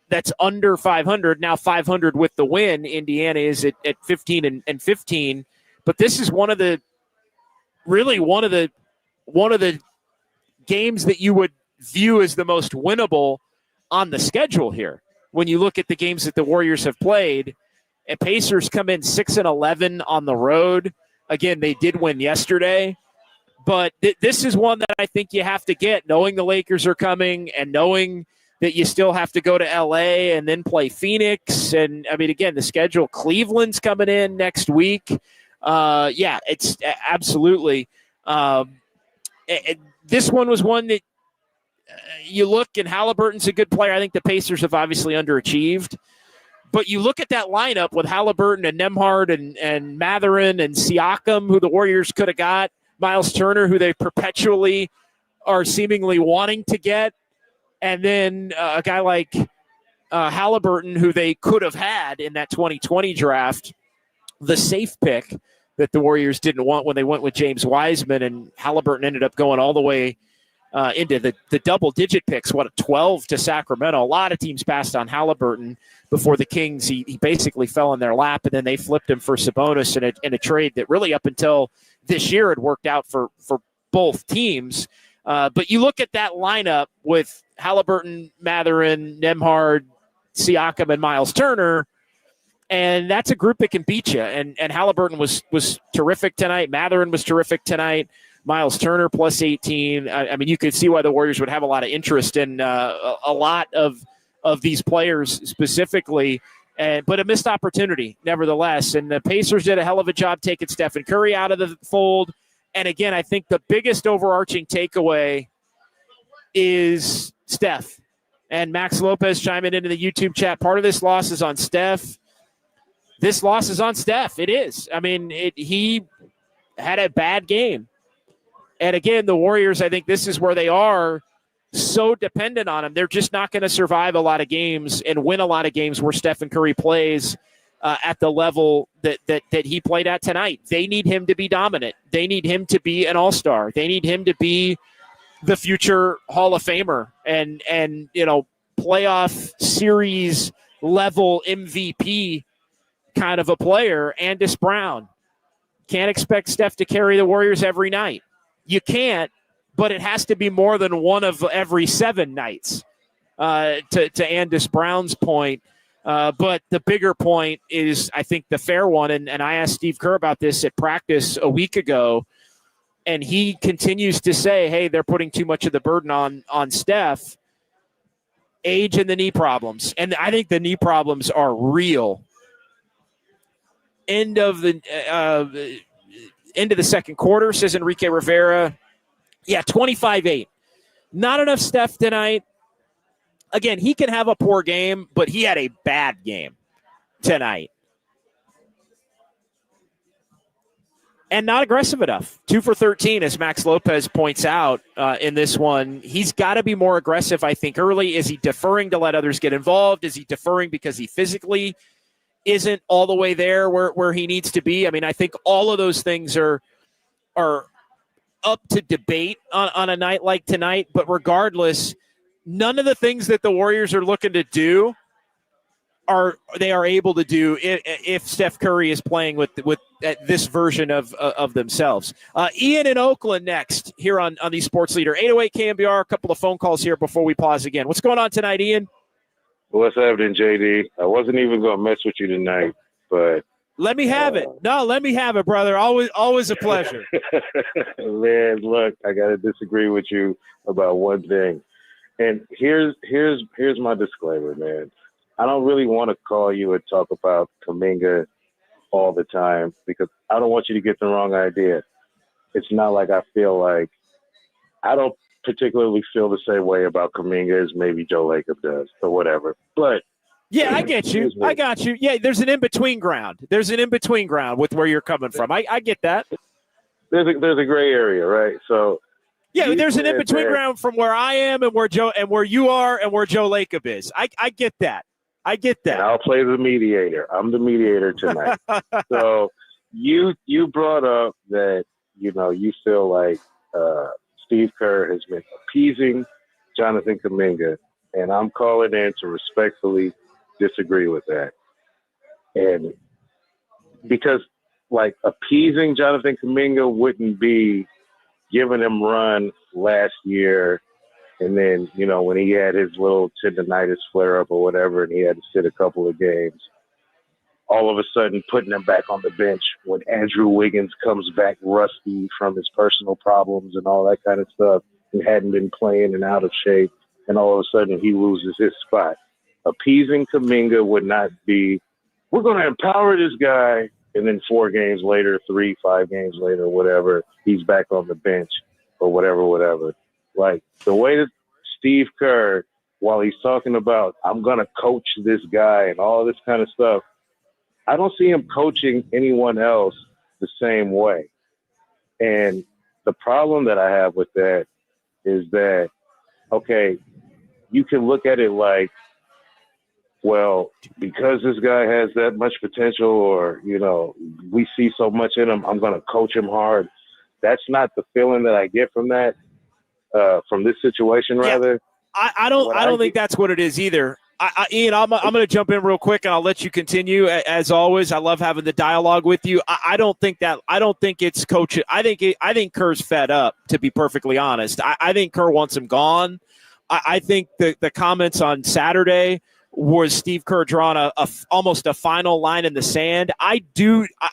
that's under 500, now 500 with the win. Indiana is at 15 and 15. But this is one of the games that you would view as the most winnable on the schedule here. When you look at the games that the Warriors have played, and Pacers come in 6-11 on the road. Again, they did win yesterday. But this is one that I think you have to get, knowing the Lakers are coming and knowing that you still have to go to L.A. and then play Phoenix. And, I mean, again, the schedule, Cleveland's coming in next week. Yeah, it's absolutely. This one was one that you look, and Halliburton's a good player. I think the Pacers have obviously underachieved. But you look at that lineup with Halliburton and Nembhard and Mathurin and Siakam, who the Warriors could have got, Miles Turner, who they perpetually are seemingly wanting to get, and then a guy like Halliburton, who they could have had in that 2020 draft, the safe pick that the Warriors didn't want when they went with James Wiseman, and Halliburton ended up going all the way into the double-digit picks, 12 to Sacramento. A lot of teams passed on Halliburton before the Kings. He basically fell in their lap, and then they flipped him for Sabonis in a trade that really up until this year had worked out for both teams. But you look at that lineup with Halliburton, Mathurin, Nembhard, Siakam, and Miles Turner, and that's a group that can beat you. And Halliburton was terrific tonight. Mathurin was terrific tonight. Miles Turner plus 18. I mean, you could see why the Warriors would have a lot of interest in a lot of these players specifically, but a missed opportunity nevertheless. And the Pacers did a hell of a job taking Stephen Curry out of the fold. And again, I think the biggest overarching takeaway is Steph. And Max Lopez chiming into the YouTube chat. Part of this loss is on Steph. this loss is on Steph. It is. I mean, he had a bad game. And again, the Warriors, I think this is where they are so dependent on him. They're just not going to survive a lot of games and win a lot of games where Stephen Curry plays at the level that he played at tonight. They need him to be dominant. They need him to be an all-star. They need him to be the future Hall of Famer and playoff series level MVP kind of a player. Andis Brown. Can't expect Steph to carry the Warriors every night. You can't, but it has to be more than one of every 7 nights, to Andis Brown's point. But the bigger point is, I think, the fair one, and I asked Steve Kerr about this at practice a week ago, and he continues to say, hey, they're putting too much of the burden on Steph. Age and the knee problems. And I think the knee problems are real. End of the second quarter, says Enrique Rivera. Yeah, 25-8. Not enough Steph tonight. Again, he can have a poor game, but he had a bad game tonight. And not aggressive enough. 2 for 13, as Max Lopez points out in this one. He's got to be more aggressive, I think, early. Is he deferring to let others get involved? Is he deferring because he physically isn't all the way there where he needs to be? I mean, I think all of those things are up to debate on a night like tonight. But regardless, none of the things that the Warriors are looking to do are able to do if Steph Curry is playing with this version of themselves. Ian in Oakland next here on the Sports Leader 808 KNBR. A couple of phone calls here before we pause again. What's going on tonight, Ian? What's happening, JD? I wasn't even going to mess with you tonight, but let me have it. No, let me have it, brother. Always a pleasure. Man, look, I got to disagree with you about one thing. And here's my disclaimer, man. I don't really want to call you and talk about Kaminga all the time because I don't want you to get the wrong idea. It's not like I don't particularly feel the same way about Kaminga as maybe Joe Lacob does or whatever. But yeah, I get you. I got you. Yeah, there's an in-between ground. There's an in-between ground with where you're coming from. I get that. There's a gray area, right? So yeah, there's an in-between ground from where I am and where you are and where Joe Lacob is. I get that. I get that. And I'll play the mediator. I'm the mediator tonight. So you brought up that, you feel like Steve Kerr has been appeasing Jonathan Kaminga, and I'm calling in to respectfully disagree with that. And because, appeasing Jonathan Kaminga wouldn't be giving him run last year, and then, when he had his little tendonitis flare-up or whatever, and he had to sit a couple of games, all of a sudden putting him back on the bench when Andrew Wiggins comes back rusty from his personal problems and all that kind of stuff and hadn't been playing and out of shape, and all of a sudden he loses his spot. Appeasing Kaminga would not be, we're going to empower this guy, and then 4 games later, 3, 5 games later, whatever, he's back on the bench or whatever. Like, the way that Steve Kerr, while he's talking about, I'm going to coach this guy and all this kind of stuff, I don't see him coaching anyone else the same way. And the problem that I have with that is that, okay, you can look at it like, well, because this guy has that much potential or, we see so much in him, I'm going to coach him hard. That's not the feeling that I get from that. From this situation, rather. I don't think that's what it is either. Ian, I'm going to jump in real quick and I'll let you continue. As always, I love having the dialogue with you. I don't think it's coaching. I think Kerr's fed up, to be perfectly honest. I think Kerr wants him gone. I think the comments on Saturday was Steve Kerr drawing almost a final line in the sand.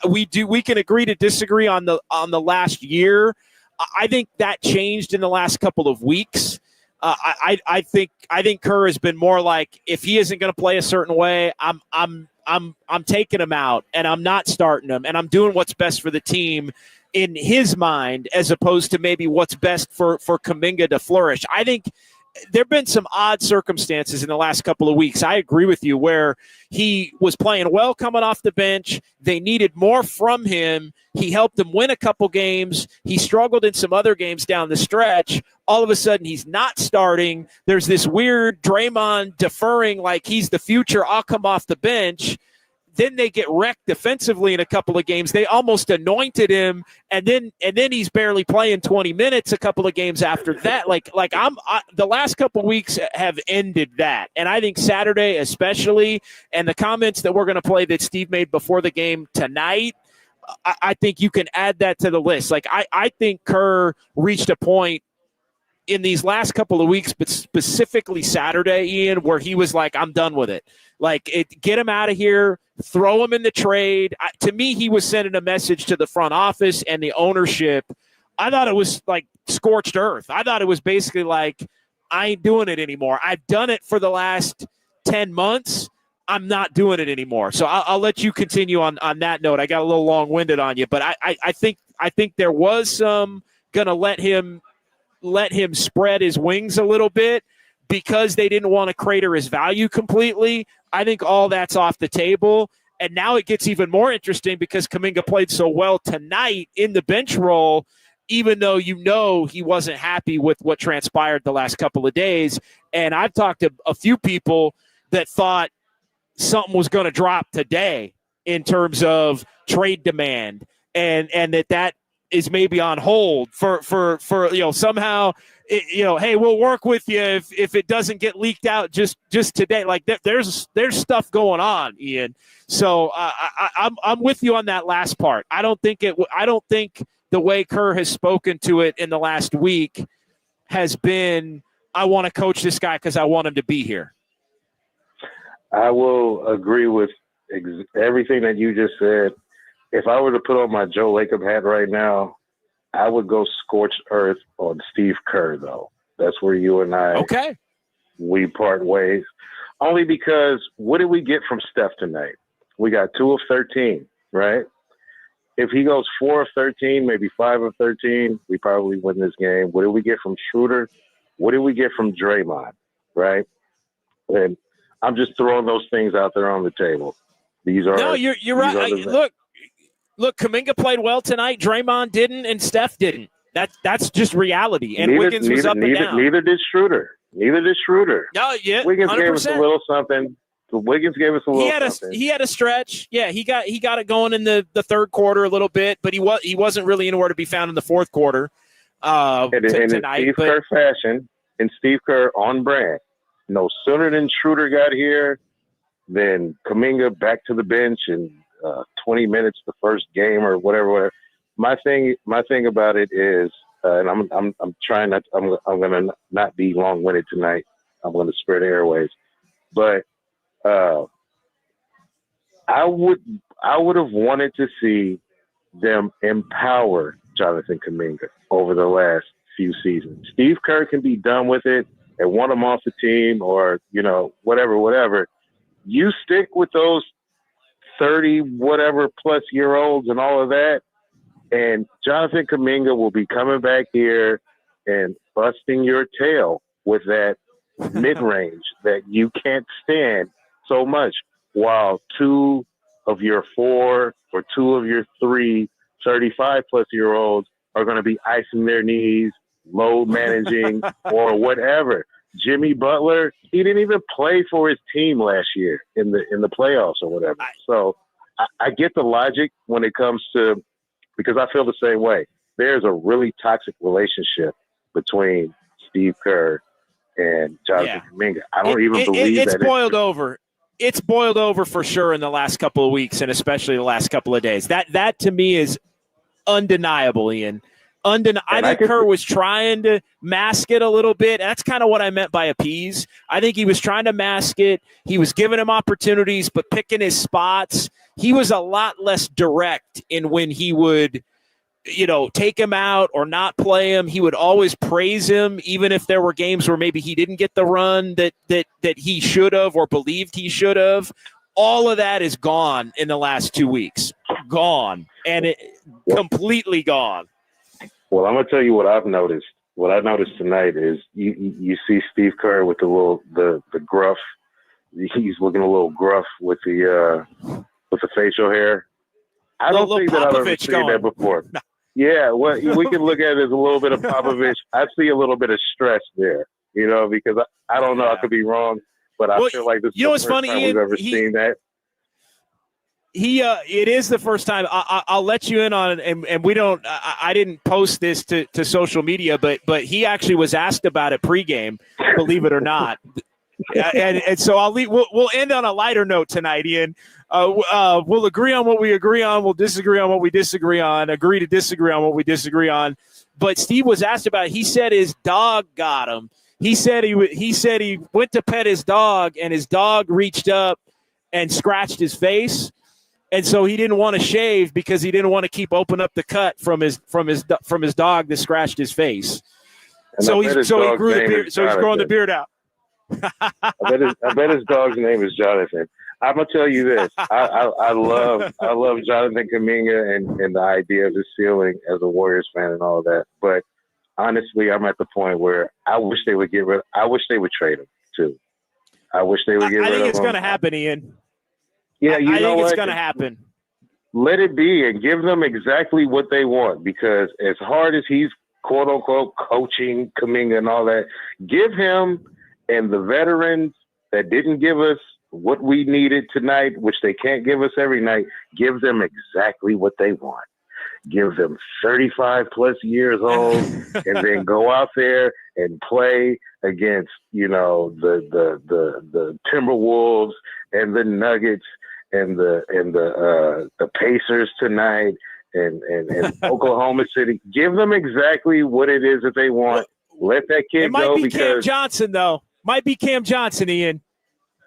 We can agree to disagree on the last year. I think that changed in the last couple of weeks. I think Kerr has been more like, if he isn't going to play a certain way, I'm taking him out and I'm not starting him and I'm doing what's best for the team in his mind, as opposed to maybe what's best for Kaminga to flourish. I think there have been some odd circumstances in the last couple of weeks. I agree with you where he was playing well coming off the bench. They needed more from him. He helped them win a couple games. He struggled in some other games down the stretch. All of a sudden, he's not starting. There's this weird Draymond deferring like he's the future. I'll come off the bench. Then they get wrecked defensively in a couple of games. They almost anointed him, and then he's barely playing 20 minutes a couple of games after that. The last couple of weeks have ended that, and I think Saturday especially, and the comments that we're going to play that Steve made before the game tonight, I think you can add that to the list. Like I think Kerr reached a point in these last couple of weeks, but specifically Saturday, Ian, where he was like, I'm done with it. Get him out of here, throw him in the trade. To me, he was sending a message to the front office and the ownership. I thought it was like scorched earth. I thought it was basically like, I ain't doing it anymore. I've done it for the last 10 months. I'm not doing it anymore. So I'll let you continue on that note. I got a little long-winded on you, but I think there was some going to let him spread his wings a little bit because they didn't want to crater his value completely. I think all that's off the table. And now it gets even more interesting because Kaminga played so well tonight in the bench role, even though he wasn't happy with what transpired the last couple of days. And I've talked to a few people that thought something was going to drop today in terms of trade demand and that is maybe on hold for somehow, hey, we'll work with you if it doesn't get leaked out just today. Like there's stuff going on, Ian. So I'm with you on that last part. I don't think the way Kerr has spoken to it in the last week has been, I want to coach this guy because I want him to be here. I will agree with everything that you just said. If I were to put on my Joe Lacob hat right now, I would go scorched earth on Steve Kerr, though. That's where you and I, we part ways. Only because what did we get from Steph tonight? We got 2 of 13, right? If he goes 4 of 13, maybe 5 of 13, we probably win this game. What did we get from Schroder? What did we get from Draymond, right? And I'm just throwing those things out there on the table. These are no, you're right. Look, Kaminga played well tonight. Draymond didn't, and Steph didn't. That's just reality. And Wiggins was up and down. Neither did Schroder. No, yeah, Wiggins 100%. gave us a little something. Wiggins gave us a little something. He had a stretch. Yeah, he got it going in the third quarter a little bit, but he wasn't really anywhere to be found in the fourth quarter. And in Steve Kerr fashion, in Steve Kerr on brand. No sooner than Schroder got here, than Kaminga back to the bench in 20 minutes the first game or whatever. My thing about it is, and I'm trying not. I'm gonna not be long-winded tonight. I'm gonna spare the airways, but I would have wanted to see them empower Jonathan Kaminga over the last few seasons. Steve Kerr can be done with it and want him off the team or, whatever. You stick with those 30 whatever plus year olds and all of that, and Jonathan Kaminga will be coming back here and busting your tail with that mid-range that you can't stand so much, while 2 of your 4 or 2 of your 3 35 plus year olds are going to be icing their knees, load managing or whatever. Jimmy Butler, he didn't even play for his team last year in the playoffs or whatever. So I get the logic when it comes to, because I feel the same way. There's a really toxic relationship between Steve Kerr and Jonathan Kaminga. I don't even believe it's that boiled over. It's boiled over for sure in the last couple of weeks and especially the last couple of days. That to me is undeniable, Ian. I think Kerr was trying to mask it a little bit. That's kind of what I meant by appease. I think he was trying to mask it. He was giving him opportunities, but picking his spots. He was a lot less direct in when he would, take him out or not play him. He would always praise him, even if there were games where maybe he didn't get the run that he should have or believed he should have. All of that is gone in the last 2 weeks. Gone. And it completely gone. Well, I'm going to tell you what I've noticed what I noticed tonight is you see Steve Kerr with the gruff. He's looking a little gruff with the facial hair. I don't think that I've ever seen that before. No. Yeah, well, we can look at it as a little bit of Popovich. I see a little bit of stress there, because I don't know. I could be wrong, but I feel like this is the first time we've ever seen that. It is the first time. I'll let you in on it, and we don't. I didn't post this to social media, but he actually was asked about it pregame. Believe it or not, and so I'll leave. We'll end on a lighter note tonight, Ian. We'll agree on what we agree on. We'll disagree on what we disagree on. Agree to disagree on what we disagree on. But Steve was asked about it. He said his dog got him. He said he went to pet his dog, and his dog reached up and scratched his face. And so he didn't want to shave because he didn't want to keep opening up the cut from his dog that scratched his face. So he grew the beard. So he's growing the beard out. I bet his dog's name is Jonathan. I'm gonna tell you this. I love Jonathan Kaminga and the idea of his ceiling as a Warriors fan and all that. But honestly, I'm at the point where I wish they would trade him too. I wish they would get rid of him. I think it's going to happen, Ian. Yeah, I think it's going to happen. Let it be and give them exactly what they want, because as hard as he's quote unquote coaching Kaminga and all that, give him and the veterans that didn't give us what we needed tonight, which they can't give us every night, give them exactly what they want. Give them 35 plus years old and then go out there and play against, the Timberwolves and the Nuggets and the Pacers tonight and Oklahoma City. Give them exactly what it is that they want. Let that kid go. It might be Cam Johnson, though. Might be Cam Johnson, Ian.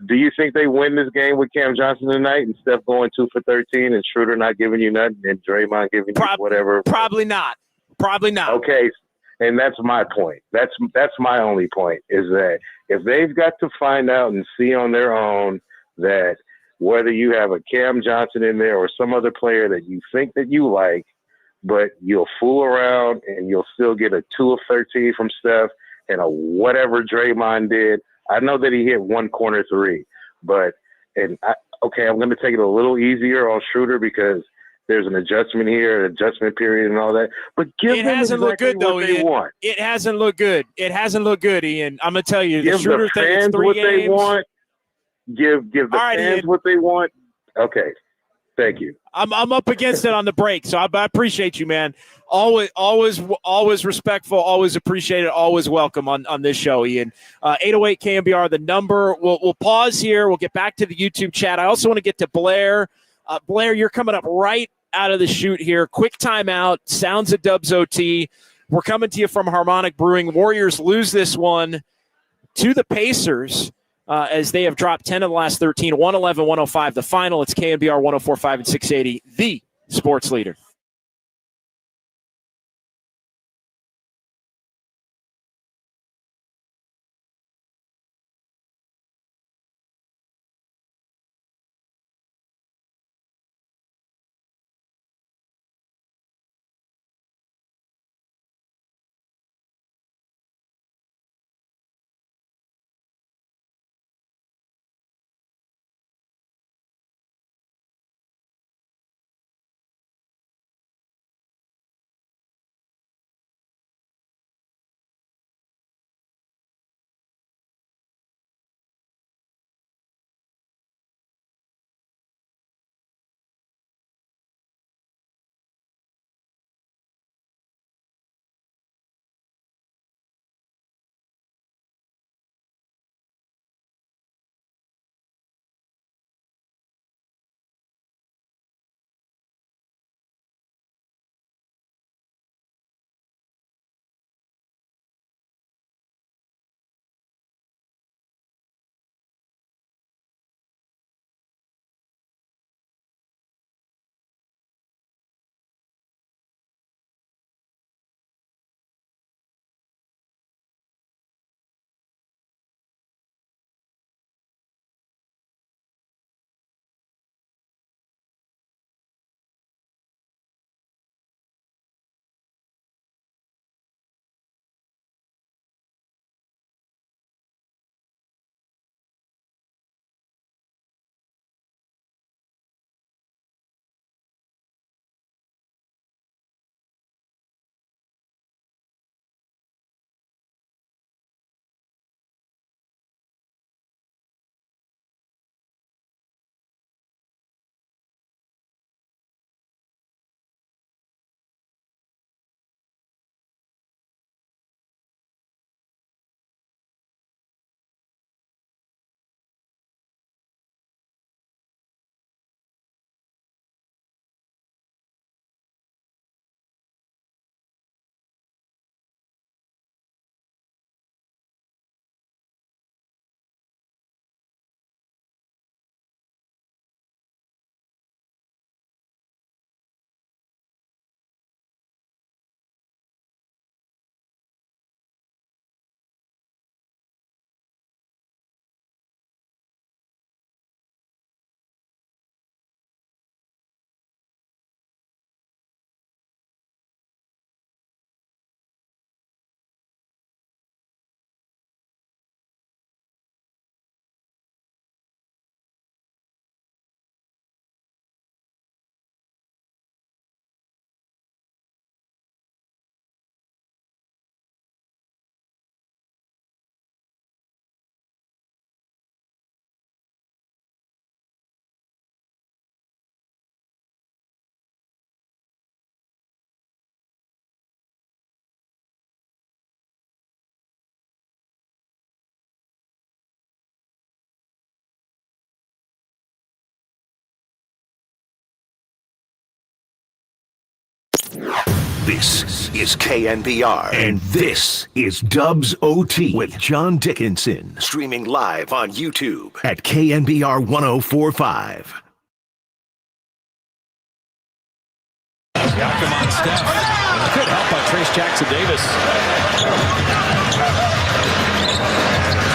Do you think they win this game with Cam Johnson tonight and Steph going 2 for 13 and Schroder not giving you nothing and Draymond giving you whatever? Probably not. Okay, and that's my point. That's my only point, is that if they've got to find out and see on their own that whether you have a Cam Johnson in there or some other player that you think that you like, but you'll fool around and you'll still get a 2 of 13 from Steph and a whatever Draymond did. I know that he hit one corner three, I'm going to take it a little easier on Schroder because there's an adjustment here, an adjustment period and all that. But it hasn't looked good, though, Ian. It hasn't looked good. Ian. I'm going to tell you. Give the fans what they want. Give the fans what they want. Okay. Thank you. I'm up against it on the break, so I appreciate you, man. Always respectful, always appreciated, always welcome on this show, Ian. 808 KNBR, the number. We'll pause here. We'll get back to the YouTube chat. I also want to get to Blair. Blair, you're coming up right out of the chute here. Quick timeout. Sounds of Dubs OT. We're coming to you from Harmonic Brewing. Warriors lose this one to the Pacers. As they have dropped 10 of the last 13, 111-105 the final. It's KNBR 104.5 and 680, the sports leader. This is KNBR, and this is Dubs OT with John Dickinson, streaming live on YouTube at KNBR 1045. Come on, Steph. Good help by Trace Jackson-Davis.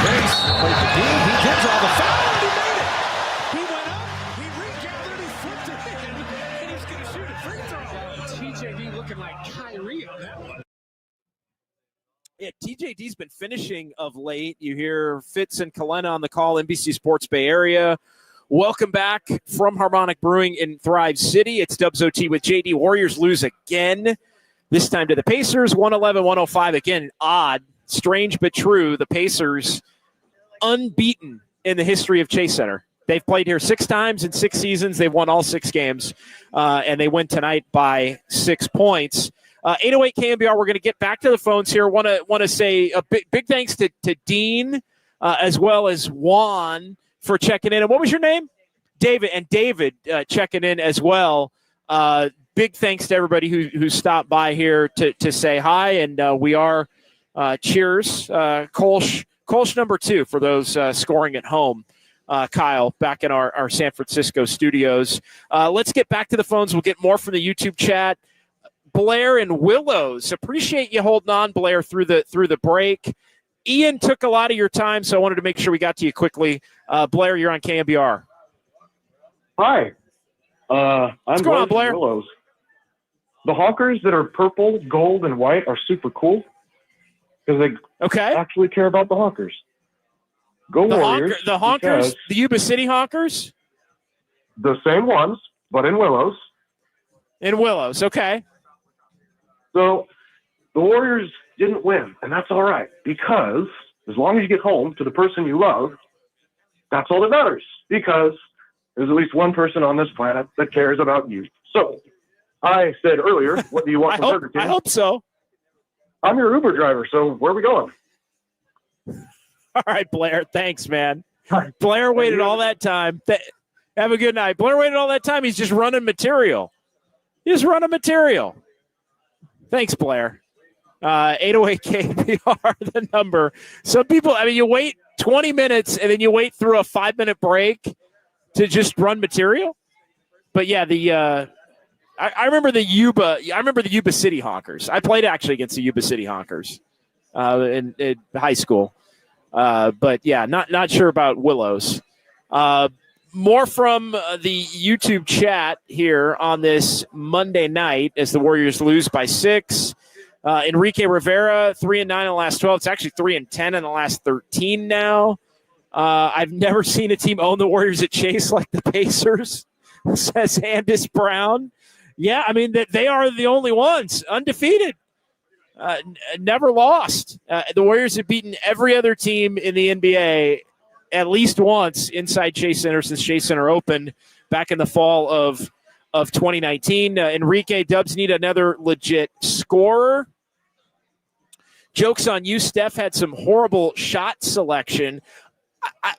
Trace played the D. He did draw the foul. He made it. He went up. He regathered. He flipped it in. And he's going to shoot a free throw. TJD looking like Kyrie on that one. Yeah, TJD's been finishing of late. You hear Fitz and Kalena on the call, NBC Sports Bay Area. Welcome back from Harmonic Brewing in Thrive City. It's Dubs OT with JD. Warriors lose again, this time to the Pacers, 111-105. Again, odd, strange but true. The Pacers unbeaten in the history of Chase Center. They've played here 6 times in 6 seasons. They've won all 6 games, and they win tonight by 6 points. 808 KNBR, we're going to get back to the phones here. Want to say a big thanks to Dean as well as Juan for checking in. And what was your name? David. And David checking in as well. Big thanks to everybody who stopped by here to say hi. And we are cheers. Kolsch number 2 for those scoring at home. Kyle, back in our San Francisco studios. Let's get back to the phones. We'll get more from the YouTube chat. Blair and Willows, appreciate you holding on, Blair, through the break. Ian took a lot of your time, so I wanted to make sure we got to you quickly. Blair, you're on KNBR. Hi. What's going on, Blair? Willows. The Hawkers that are purple, gold, and white are super cool because they actually care about the Hawkers. Go Warriors. The Hawkers? The Yuba City Hawkers? The same ones, but in Willows. In Willows, okay. So the Warriors didn't win, and that's all right, because as long as you get home to the person you love, that's all that matters, because there's at least one person on this planet that cares about you. So I said earlier, what do you want from Burger King? I hope so. I'm your Uber driver, so where are we going? All right, Blair, thanks, man. Blair waited all that time. Have a good night. Blair waited all that time. He's just running material. Thanks, Blair. 808 KNBR, the number. Some people, you wait 20 minutes and then you wait through a 5-minute break to just run material. But yeah, I remember the Yuba City Hawkers. I played actually against the Yuba City Hawkers in high school. But yeah, not sure about Willows. More from the YouTube chat here on this Monday night as the Warriors lose by 6. Enrique Rivera, 3-9 in the last 12. It's actually 3-10 in the last 13 now. I've never seen a team own the Warriors at Chase like the Pacers, says Andis Brown. Yeah, they are the only ones, undefeated, never lost. The Warriors have beaten every other team in the NBA at least once inside Chase Center since Chase Center opened back in the fall of 2019. Enrique, Dubs need another legit scorer. Joke's on you. Steph had some horrible shot selection.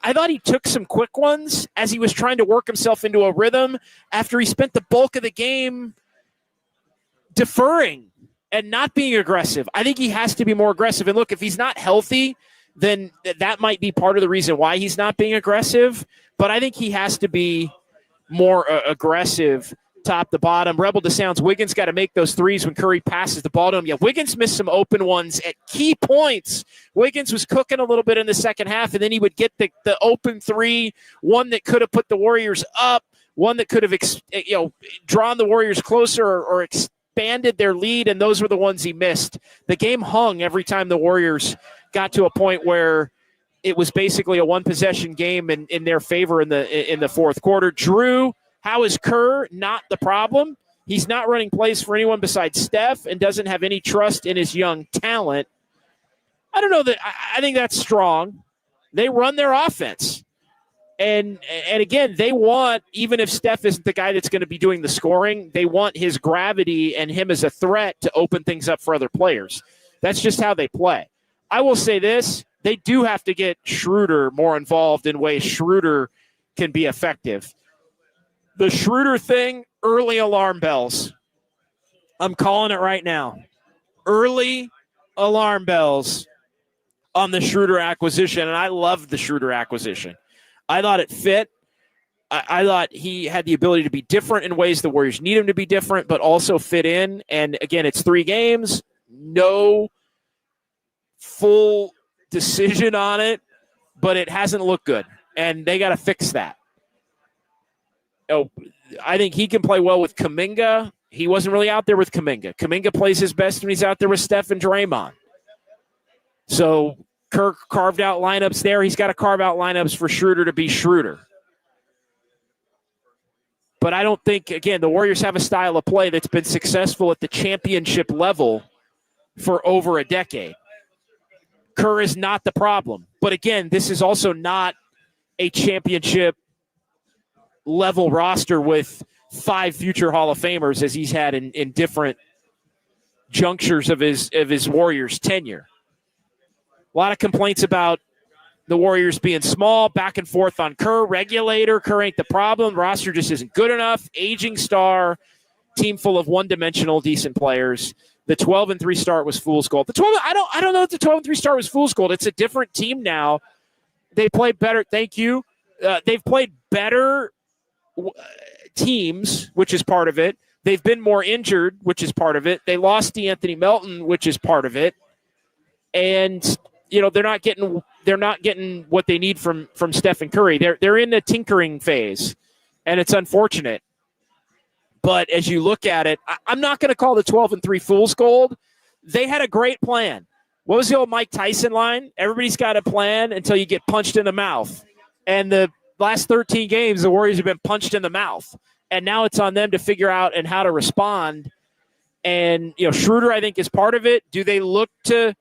I thought he took some quick ones as he was trying to work himself into a rhythm after he spent the bulk of the game deferring and not being aggressive. I think he has to be more aggressive. And look, if he's not healthy, then that might be part of the reason why he's not being aggressive. But I think he has to be more aggressive top to bottom. Rebel to Sounds, Wiggins got to make those threes when Curry passes the ball to him. Yeah, Wiggins missed some open ones at key points. Wiggins was cooking a little bit in the second half, and then he would get the open three, one that could have put the Warriors up, one that could have drawn the Warriors closer or expanded their lead, and those were the ones he missed. The game hung every time the Warriors got to a point where it was basically a one-possession game in their favor in the fourth quarter. Drew, how is Kerr not the problem? He's not running plays for anyone besides Steph and doesn't have any trust in his young talent. I don't know that I think that's strong. They run their offense. And again, they want, even if Steph isn't the guy that's going to be doing the scoring, they want his gravity and him as a threat to open things up for other players. That's just how they play. I will say this, they do have to get Schroder more involved in ways Schroder can be effective. The Schroder thing, early alarm bells. I'm calling it right now. Early alarm bells on the Schroder acquisition, and I loved the Schroder acquisition. I thought it fit. I thought he had the ability to be different in ways the Warriors need him to be different, but also fit in. And again, it's 3 games, no full decision on it, but it hasn't looked good, and they got to fix that. Oh, I think he can play well with Kaminga. He wasn't really out there with Kaminga. Kaminga plays his best when he's out there with Steph and Draymond. So Kirk carved out lineups there. He's got to carve out lineups for Schroder to be Schroder. But I don't think, again, the Warriors have a style of play that's been successful at the championship level for over a decade. Kerr is not the problem. But again, this is also not a championship level roster with 5 future Hall of Famers as he's had in different junctures of his Warriors tenure. A lot of complaints about the Warriors being small, back and forth on Kerr, regulator. Kerr ain't the problem. Roster just isn't good enough. Aging star, team full of one-dimensional decent players. The 12-3 start was fool's gold. The 12, I don't know if the 12-3 start was fool's gold. It's a different team now. They play better. Thank you. They've played better teams, which is part of it. They've been more injured, which is part of it. They lost DeAnthony Melton, which is part of it. And they're not getting what they need from Stephen Curry. They're in the tinkering phase, and it's unfortunate. But as you look at it, I'm not going to call the 12-3 fool's gold. They had a great plan. What was the old Mike Tyson line? Everybody's got a plan until you get punched in the mouth. And the last 13 games, the Warriors have been punched in the mouth. And now it's on them to figure out and how to respond. And, Schroder, I think, is part of it. Do they look to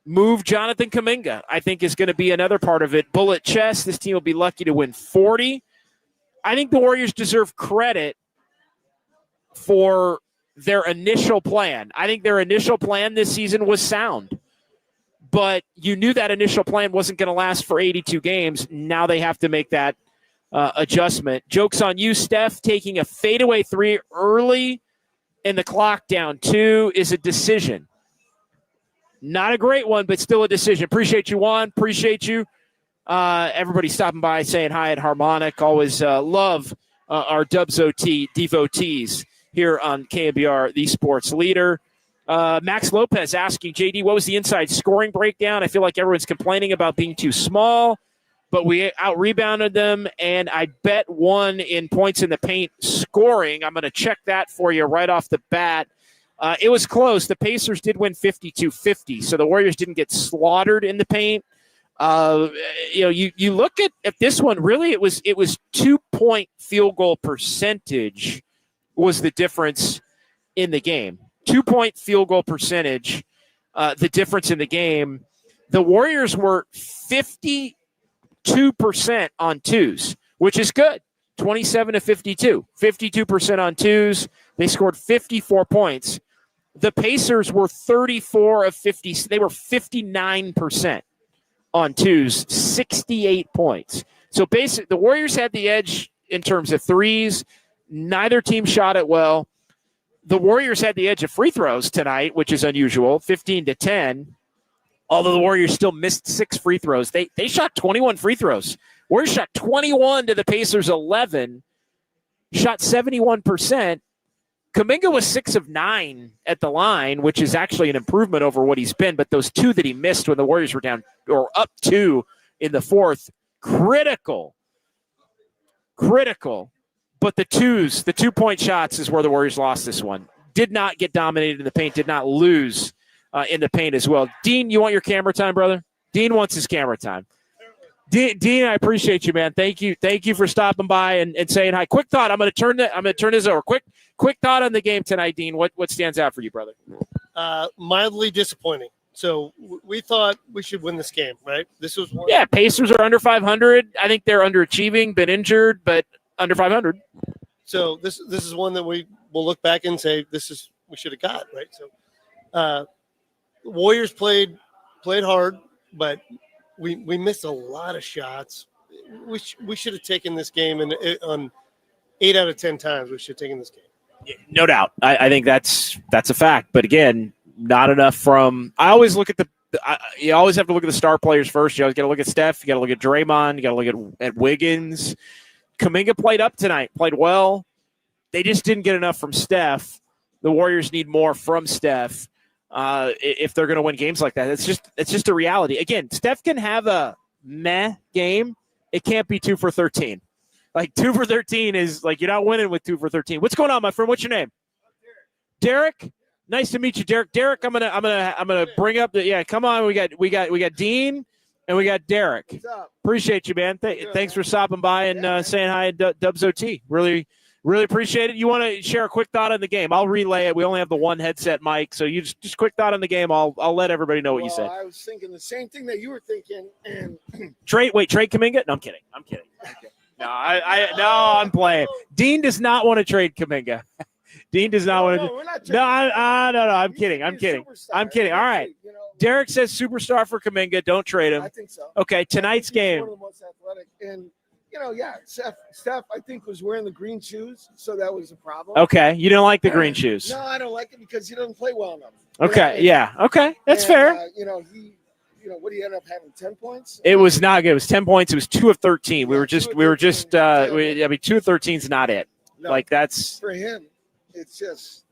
move Jonathan Kaminga? I think is going to be another part of it. Bullet chest, this team will be lucky to win 40. I think the Warriors deserve credit for their initial plan. I think their initial plan this season was sound. But you knew that initial plan wasn't going to last for 82 games. Now they have to make that adjustment. Joke's on you, Steph. Taking a fadeaway 3 early in the clock down 2 is a decision. Not a great one, but still a decision. Appreciate you, Juan. Appreciate you. Everybody stopping by, saying hi at Harmonic. Always love our Dubs OT devotees here on KNBR, the sports leader. Max Lopez asking, JD, what was the inside scoring breakdown? I feel like everyone's complaining about being too small, but we out-rebounded them, and I bet 1 in points in the paint scoring. I'm going to check that for you right off the bat. It was close. The Pacers did win 52-50, so the Warriors didn't get slaughtered in the paint. You look at this one, really, it was 2-point field goal percentage was the difference in the game. 2-point field goal percentage, the difference in the game. The Warriors were 52% on twos, which is good. 27-52. 52% on twos. They scored 54 points. The Pacers were 34 of 50. They were 59% on twos, 68 points. So basically, the Warriors had the edge in terms of threes. Neither team shot it well. The Warriors had the edge of free throws tonight, which is unusual, 15-10. Although the Warriors still missed 6 free throws. They shot 21 free throws. Warriors shot 21 to the Pacers 11, shot 71%. Kaminga was 6 of 9 at the line, which is actually an improvement over what he's been. But those 2 that he missed when the Warriors were down or up 2 in the fourth, critical. But the 2-point shots is where the Warriors lost this one. Did not get dominated in the paint, did not lose in the paint as well. Dean, you want your camera time, brother? Dean wants his camera time. Dean, I appreciate you, man. Thank you for stopping by and saying hi. Quick thought. I'm going to turn this over. Quick thought on the game tonight, Dean. What stands out for you, brother? Mildly disappointing. So we thought we should win this game, right? This was one. Yeah, Pacers are under 500. I think they're underachieving, been injured, but under 500. So this is one that we will look back and say we should have got, right? So Warriors played hard, but we missed a lot of shots. We should have taken this game, and on 8 out of 10 times we should have taken this game. No doubt. I think that's a fact. But again, not enough from – I always look at you always have to look at the star players first. You always got to look at Steph. You got to look at Draymond. You got to look at Wiggins. Kaminga played up tonight, played well. They just didn't get enough from Steph. The Warriors need more from Steph if they're going to win games like that. It's just a reality. Again, Steph can have a meh game. It can't be 2 for 13. Like 2 for 13 is like you're not winning with 2 for 13. What's going on, my friend? What's your name? Derek. Nice to meet you, Derek. Derek, I'm gonna bring up come on. We got Dean and we got Derek. What's up? Appreciate you, man. Thanks for stopping by and saying hi at Dubs OT. Really appreciate it. You want to share a quick thought on the game? I'll relay it. We only have the one headset mic, so you just quick thought on the game. I'll let everybody know what you said. I was thinking the same thing that you were thinking. And trade Kaminga? No, I'm kidding. No, I'm playing. Dean does not want to trade Kaminga. Dean does not want to. No, I'm kidding. I'm kidding. All right. Derek says superstar for Kaminga. Don't trade him. I think so. Okay, tonight's game. One of the most athletic, and Steph, I think, was wearing the green shoes, so that was a problem. Okay, you don't like the green shoes. No, I don't like it because he doesn't play well enough. Okay, yeah. Okay, that's fair. What do you end up having? 10 points? It was not good. It was 10 points. It was 2 of 13. We were just 2 of 13 is not it. No, like that's for him. It's just,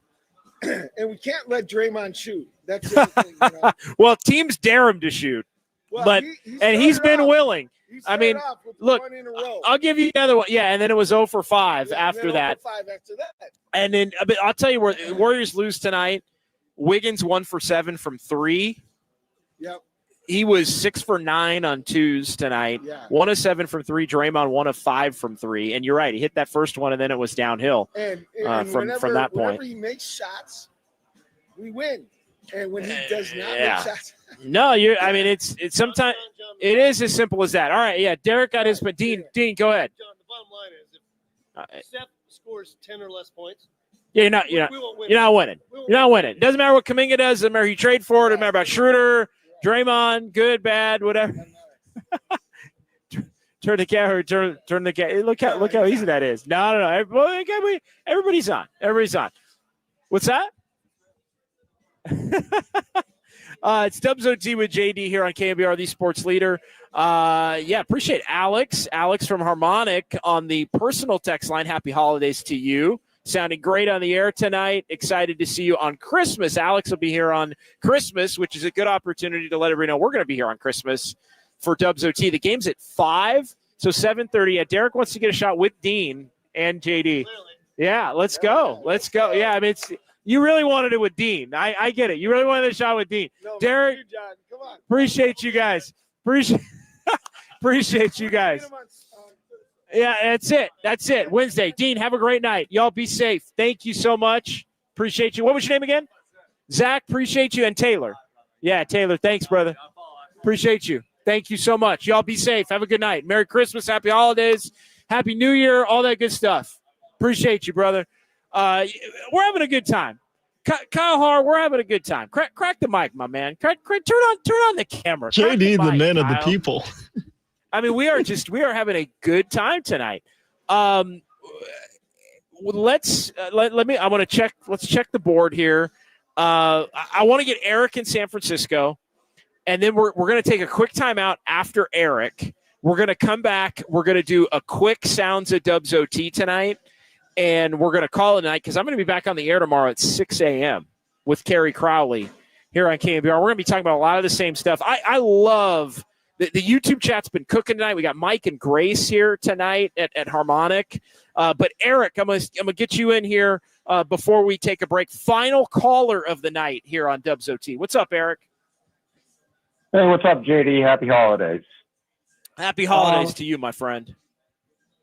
and we can't let Draymond shoot. That's the other thing. Well, teams dare him to shoot, but he's been willing. I mean, look, I'll give you another one. Yeah, and then it was 0 for 5 after that. And then I'll tell you where Warriors lose tonight. Wiggins 1 for 7 from 3. Yep. He was 6 for 9 on 2s tonight. Yeah. 1 of 7 from 3. Draymond 1 of 5 from 3. And you're right, he hit that first one, and then it was downhill and from that point. Whenever he makes shots, we win. And when he does not make shots, no, it's sometimes it is as simple as that. All right, yeah, Derek got his, but Dean, go ahead. John, the bottom line is if Steph scores 10 or less points, you're not winning. You're not winning. Doesn't matter what Kaminga does. Doesn't matter who you trade for. Doesn't matter about Schroder. Draymond, good, bad, whatever. Turn the camera. Turn the camera. Look how easy that is. No. Everybody's on. What's that? It's Dubs OT with JD here on KNBR, the sports leader. Appreciate Alex from Harmonic on the personal text line. Happy holidays to you. Sounding great on the air tonight. Excited to see you on Christmas. Alex will be here on Christmas, which is a good opportunity to let everybody know we're going to be here on Christmas for Dubs OT. The game's at 5, so 7:30. Yeah, Derek wants to get a shot with Dean and JD. Yeah, let's go. Yeah, I mean, you really wanted it with Dean. I get it. You really wanted a shot with Dean. No, Derek, you, John. Come on. Appreciate you guys. Appreciate you guys. Yeah, that's it. Wednesday. Dean, have a great night. Y'all be safe. Thank you so much. Appreciate you. What was your name again? Zach, appreciate you. And Taylor. Yeah, Taylor, thanks, brother. Appreciate you. Thank you so much. Y'all be safe. Have a good night. Merry Christmas. Happy holidays. Happy New Year. All that good stuff. Appreciate you, brother. We're having a good time. Kyle Har, we're having a good time. Crack the mic, my man. Turn on the camera. JD, the man of the people. I mean, we are having a good time tonight. Let's check the board here. I want to get Eric in San Francisco, and then we're going to take a quick timeout after Eric. We're going to come back. We're going to do a quick Sounds of Dubs OT tonight, and we're going to call it a night because I'm going to be back on the air tomorrow at 6 a.m. with Kerry Crowley here on KNBR. We're going to be talking about a lot of the same stuff. I love the YouTube chat's been cooking tonight. We got Mike and Grace here tonight at Harmonic. But Eric, I'm gonna get you in here before we take a break. Final caller of the night here on Dubs OT. What's up, Eric? Hey, what's up, JD? Happy holidays. Happy holidays to you, my friend.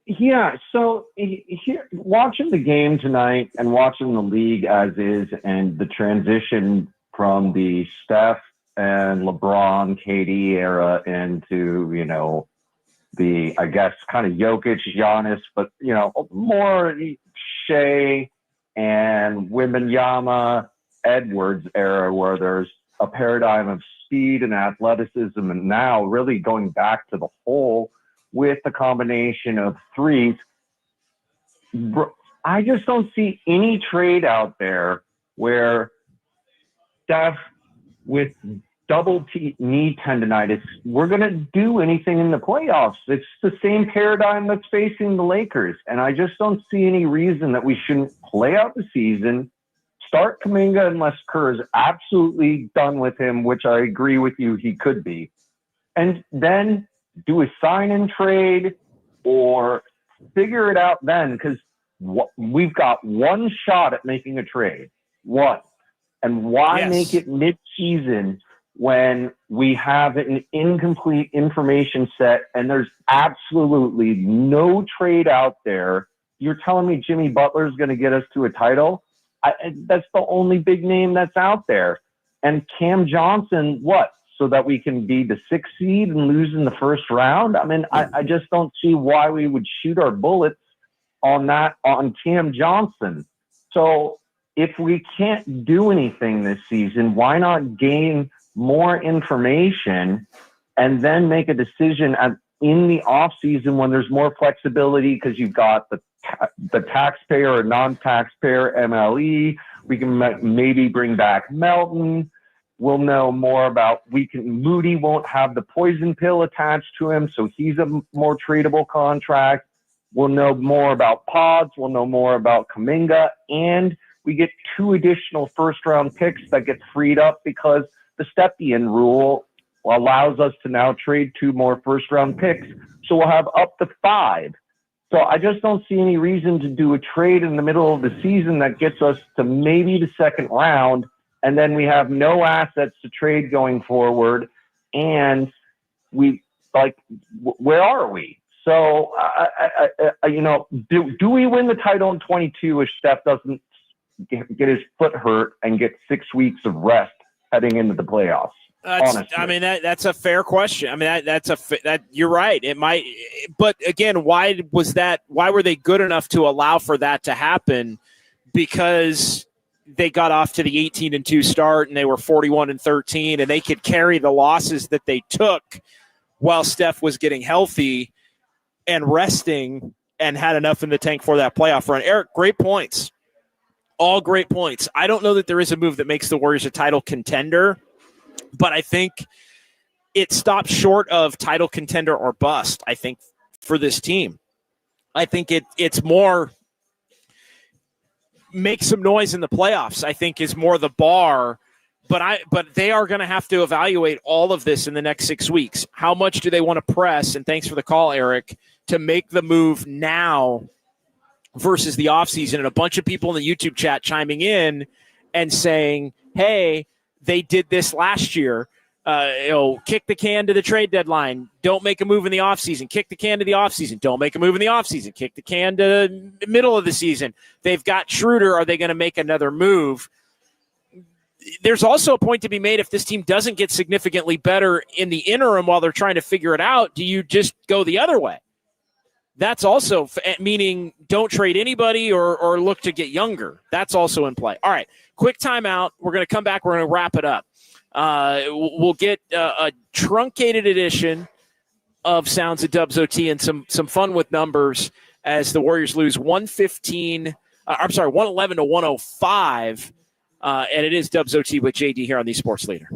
Yeah, so here, watching the game tonight and watching the league as is, and the transition from the Steph and LeBron, KD era into, the, I guess, kind of Jokic, Giannis, but, more Shea and Wembanyama, Edwards era, where there's a paradigm of speed and athleticism, and now really going back to the whole with the combination of threes. I just don't see any trade out there where Steph with double knee tendonitis, we're going to do anything in the playoffs. It's the same paradigm that's facing the Lakers. And I just don't see any reason that we shouldn't play out the season, start Kaminga unless Kerr is absolutely done with him, which I agree with you he could be, and then do a sign-and trade or figure it out then, because we've got one shot at making a trade. One. And why make it mid-season when we have an incomplete information set and there's absolutely no trade out there? You're telling me Jimmy Butler is going to get us to a title? That's the only big name that's out there. And Cam Johnson, what? So that we can be the 6th seed and lose in the first round? I mean, I just don't see why we would shoot our bullets on Cam Johnson. So if we can't do anything this season, why not gain more information and then make a decision in the off season when there's more flexibility, because you've got the taxpayer or non-taxpayer MLE. We can maybe bring back Melton. We'll know more about Moody won't have the poison pill attached to him, so he's a more tradable contract. We'll know more about Pods. We'll know more about Kaminga, and we get 2 additional first-round picks that get freed up because the Stepien rule allows us to now trade 2 more first-round picks. So we'll have up to 5. So I just don't see any reason to do a trade in the middle of the season that gets us to maybe the second round, and then we have no assets to trade going forward. And where are we? So, do we win the title in 22 if Steph doesn't get his foot hurt and get 6 weeks of rest heading into the playoffs? That's a fair question. I mean, that you're right. It might, but again, why were they good enough to allow for that to happen? Because they got off to the 18-2 start and they were 41-13, and they could carry the losses that they took while Steph was getting healthy and resting and had enough in the tank for that playoff run. Eric, great points. All great points. I don't know that there is a move that makes the Warriors a title contender, but I think it stops short of title contender or bust, I think, for this team. I think it's more make some noise in the playoffs, I think, is more the bar. But they are going to have to evaluate all of this in the next 6 weeks. How much do they want to press? And thanks for the call, Eric, to make the move now versus the offseason. And a bunch of people in the YouTube chat chiming in and saying, hey, they did this last year. Kick the can to the trade deadline. Don't make a move in the offseason. Kick the can to the offseason. Don't make a move in the offseason. Kick the can to the middle of the season. They've got Schroder. Are they going to make another move? There's also a point to be made if this team doesn't get significantly better in the interim while they're trying to figure it out. Do you just go the other way? That's also meaning don't trade anybody or look to get younger. That's also in play. All right, quick timeout. We're going to come back. We're going to wrap it up. We'll get a truncated edition of Sounds of Dubs OT and some fun with numbers as the Warriors lose 111 to 105. And it is Dubs OT with JD here on the Sports Leader.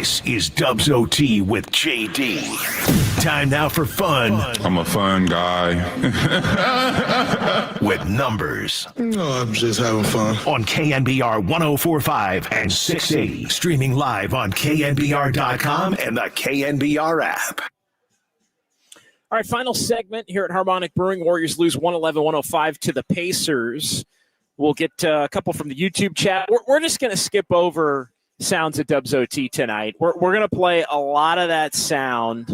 This is Dubs OT with JD. Time now for fun. I'm a fun guy. With numbers. No, I'm just having fun. On KNBR 104.5 and 680. Streaming live on KNBR.com and the KNBR app. All right, final segment here at Harmonic Brewing. Warriors lose 111-105 to the Pacers. We'll get a couple from the YouTube chat. We're just going to skip over sounds of Dubs OT tonight. We're going to play a lot of that sound.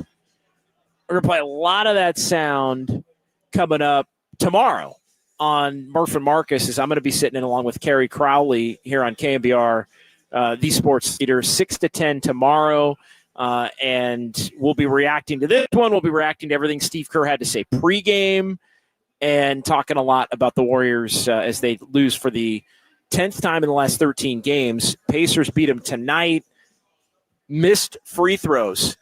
We're going to play a lot of that sound coming up tomorrow on Murph and Marcus, as I'm going to be sitting in along with Kerry Crowley here on KNBR, the sports leader, 6 to 10 tomorrow. And we'll be reacting to this one. We'll be reacting to everything Steve Kerr had to say pregame and talking a lot about the Warriors as they lose for the 10th time in the last 13 games. Pacers beat them tonight. Missed free throws.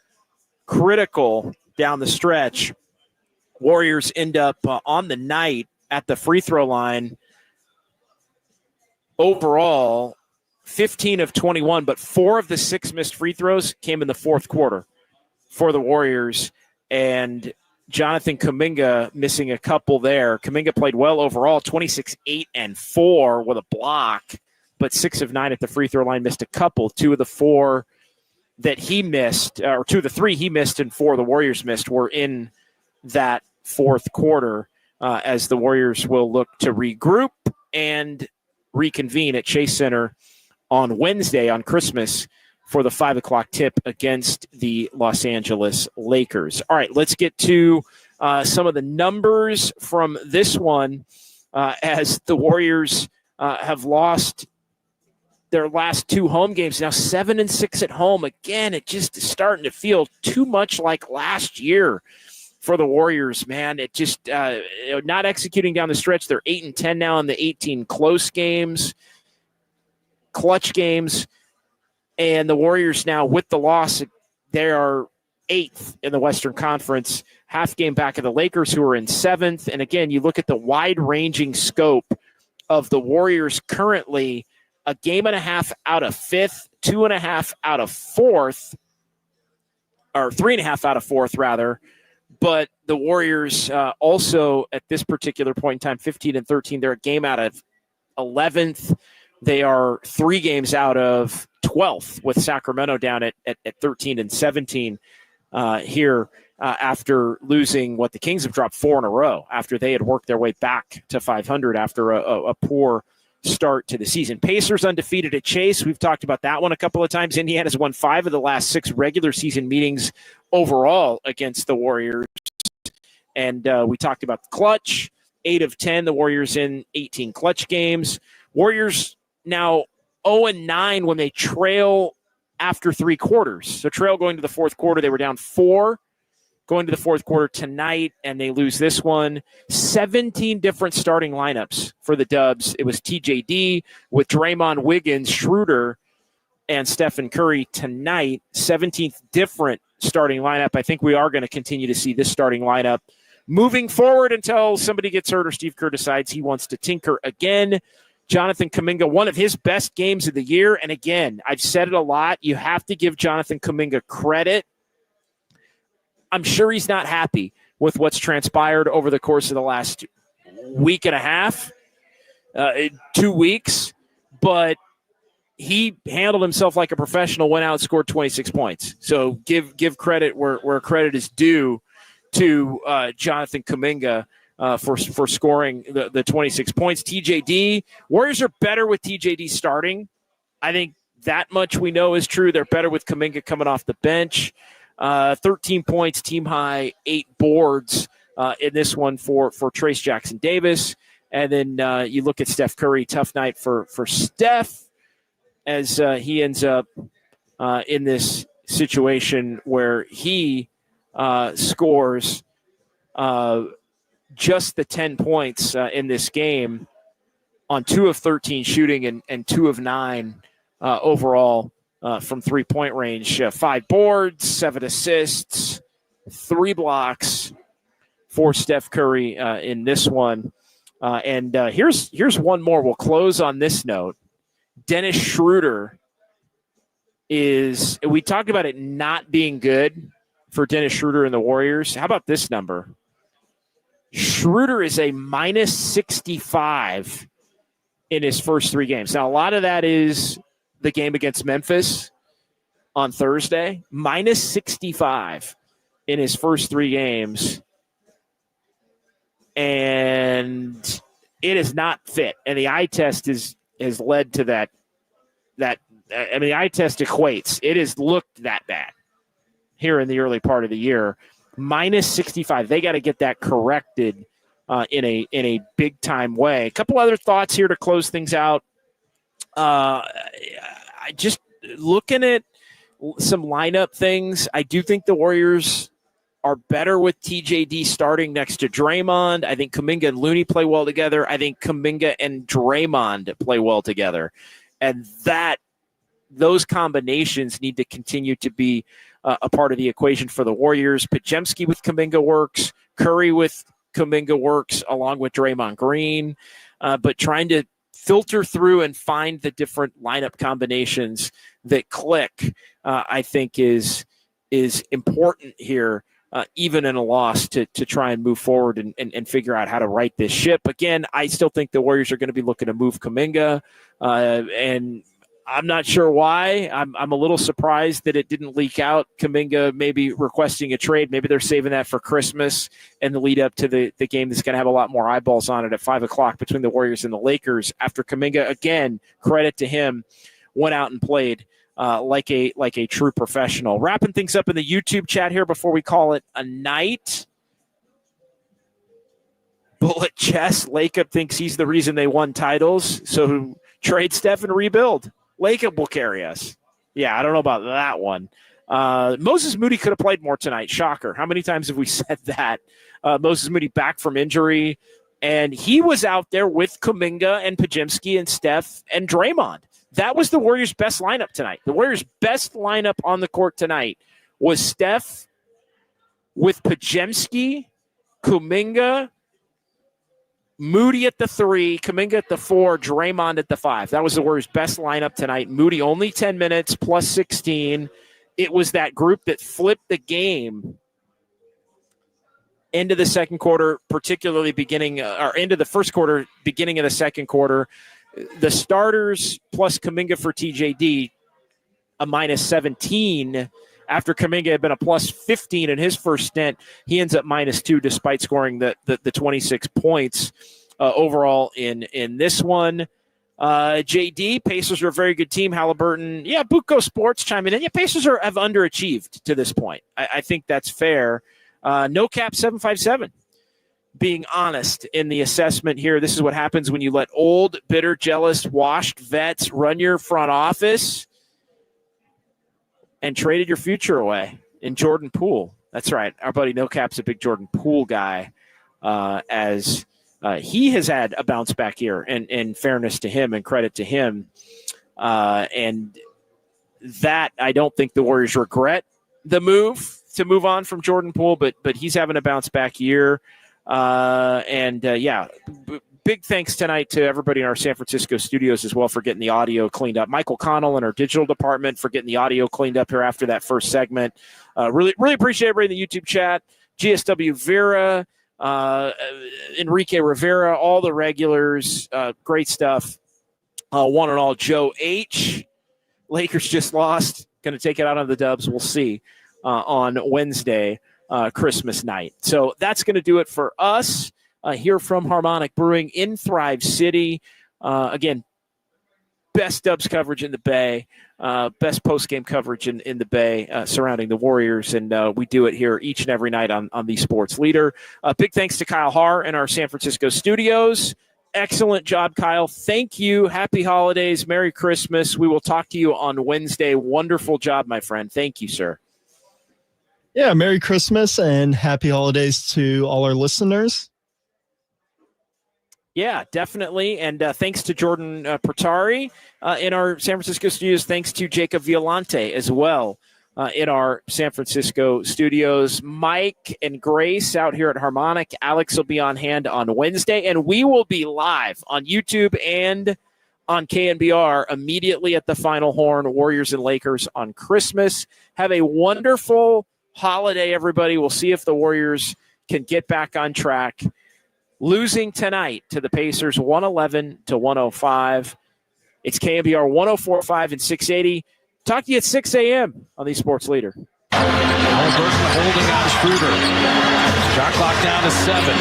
Critical down the stretch. Warriors end up on the night at the free throw line. Overall, 15 of 21, but 4 of the 6 missed free throws came in the fourth quarter for the Warriors. And Jonathan Kaminga missing a couple there. Kaminga played well overall, 26, 8, and 4 with a block, but 6 of 9 at the free throw line, missed a couple. 2 of the 4 that he missed, or 2 of the 3 he missed and 4 the Warriors missed, were in that fourth quarter as the Warriors will look to regroup and reconvene at Chase Center on Wednesday on Christmas for the 5 o'clock tip against the Los Angeles Lakers. All right, let's get to some of the numbers from this one as the Warriors have lost their last 2 home games. Now 7-6 at home. Again, it just is starting to feel too much like last year for the Warriors, man. It just not executing down the stretch. They're 8-10 now in the 18 close games, clutch games. And the Warriors now, with the loss, they are 8th in the Western Conference, half game back of the Lakers, who are in 7th. And again, you look at the wide-ranging scope of the Warriors currently, a game and a half out of 5th, 2.5 out of 4th, or 3.5 out of 4th, rather. But the Warriors also, at this particular point in time, 15-13, they're a game out of 11th. They are 3 games out of 12th, with Sacramento down at 13-17 here after losing what the Kings have dropped 4 in a row after they had worked their way back to 500 after a poor start to the season. Pacers undefeated at Chase. We've talked about that one a couple of times. Indiana's won 5 of the last 6 regular season meetings overall against the Warriors. And we talked about the clutch, 8 of 10, the Warriors in 18 clutch games. Warriors now 0-9 when they trail after 3 quarters. So trail going to the fourth quarter, they were down 4 going to the fourth quarter tonight, and they lose this one. 17 different starting lineups for the Dubs. It was TJD with Draymond, Wiggins, Schroder, and Stephen Curry tonight. 17th different starting lineup. I think we are going to continue to see this starting lineup moving forward until somebody gets hurt or Steve Kerr decides he wants to tinker again. Jonathan Kaminga, one of his best games of the year. And again, I've said it a lot. You have to give Jonathan Kaminga credit. I'm sure he's not happy with what's transpired over the course of the last week and a half, 2 weeks, but he handled himself like a professional, went out, scored 26 points. So give credit where credit is due to Jonathan Kaminga for scoring the 26 points. TJD, Warriors are better with TJD starting. I think that much we know is true. They're better with Kaminga coming off the bench. 13 points, team high, 8 boards in this one for Trace Jackson Davis. And then you look at Steph Curry, tough night for Steph as he ends up in this situation where he scores just the 10 points in this game on 2 of 13 shooting and 2 of 9 overall from 3-point range. 5 boards, 7 assists, 3 blocks for Steph Curry in this one. And here's one more. We'll close on this note. Dennis Schroder is we talked about it not being good for Dennis Schroder and the Warriors. How about this number? Schroder is a minus 65 in his first 3 games. Now, a lot of that is the game against Memphis on Thursday. Minus 65 in his first 3 games. And it is not fit. And the eye test has led to that. I mean, the eye test equates. It has looked that bad here in the early part of the year. Minus 65. They got to get that corrected in a big time way. A couple other thoughts here to close things out. I just looking at some lineup things. I do think the Warriors are better with TJD starting next to Draymond. I think Kaminga and Looney play well together. I think Kaminga and Draymond play well together. And those combinations need to continue to be a part of the equation for the Warriors. Podziemski with Kaminga works. Curry with Kaminga works along with Draymond Green. But trying to filter through and find the different lineup combinations that click, I think is important here. Even in a loss to try and move forward and figure out how to right this ship. Again, I still think the Warriors are going to be looking to move Kaminga, and I'm not sure why. I'm a little surprised that it didn't leak out. Kaminga maybe requesting a trade. Maybe they're saving that for Christmas and the lead up to the game that's going to have a lot more eyeballs on it at 5 o'clock between the Warriors and the Lakers. After Kaminga, again, credit to him, went out and played like a true professional. Wrapping things up in the YouTube chat here before we call it a night. Bullet Chess, Lakeup thinks he's the reason they won titles. So trade Steph and rebuild. Lakeup will carry us. Yeah, I don't know about that one. Moses Moody could have played more tonight. Shocker. How many times have we said that? Moses Moody back from injury. And he was out there with Kaminga and Podziemski and Steph and Draymond. That was the Warriors' best lineup tonight. The Warriors' best lineup on the court tonight was Steph with Podziemski, Kuminga, Moody at the 3, Kaminga at the 4, Draymond at the 5. That was the Warriors' best lineup tonight. Moody only 10 minutes plus 16. It was that group that flipped the game into the second quarter, particularly into the first quarter, beginning of the second quarter. The starters plus Kaminga for TJD, a minus 17. After Kaminga had been a plus 15 in his first stint, he ends up minus 2 despite scoring the 26 points overall in this one. JD, Pacers are a very good team. Halliburton, Bucco Sports chiming in. Pacers have underachieved to this point. I think that's fair. No Cap 757. Being honest in the assessment here, this is what happens when you let old, bitter, jealous, washed vets run your front office and traded your future away in Jordan Poole. That's right. Our buddy No Cap's a big Jordan Poole guy, as he has had a bounce back year, and in fairness to him and credit to him. And that I don't think the Warriors regret the move to move on from Jordan Poole, but he's having a bounce back year. Big thanks tonight to everybody in our San Francisco studios as well for getting the audio cleaned up. Michael Connell in our digital department for getting the audio cleaned up here after that first segment. Really appreciate everybody in the YouTube chat. GSW Vera, Enrique Rivera, all the regulars. Great stuff. One and all, Joe H. Lakers just lost. Going to take it out on the Dubs. We'll see on Wednesday. Christmas night. So that's going to do it for us here from Harmonic Brewing in Thrive City. Again, best Dubs coverage in the Bay, best post-game coverage in the Bay surrounding the Warriors, and we do it here each and every night on the Sports Leader. Big thanks to Kyle Haar in our San Francisco studios. Excellent job, Kyle. Thank you. Happy holidays. Merry Christmas. We will talk to you on Wednesday. Wonderful job, my friend. Thank you, sir. Yeah, Merry Christmas and happy holidays to all our listeners. Yeah, definitely. And thanks to Jordan Pertari in our San Francisco studios. Thanks to Jacob Violante as well in our San Francisco studios. Mike and Grace out here at Harmonic. Alex will be on hand on Wednesday, and we will be live on YouTube and on KNBR immediately at the final horn, Warriors and Lakers on Christmas. Have a wonderful holiday, everybody. We'll see if the Warriors can get back on track. Losing tonight to the Pacers 111-105. It's KNBR 104.5 and 680. Talk to you at 6 a.m. on the Sports Leader. Halliburton holding on Schroder. Shot clock down to 7.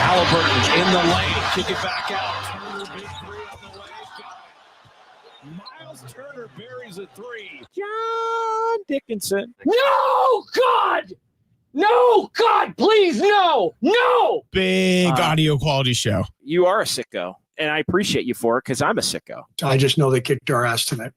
Halliburton in the lane. Kick it back out. Turner, big three on the way. Miles Turner buries a 3. John Dickinson. No, God! No, God, please, no, no! Big audio quality show. You are a sicko, and I appreciate you for it because I'm a sicko. I just know they kicked our ass tonight.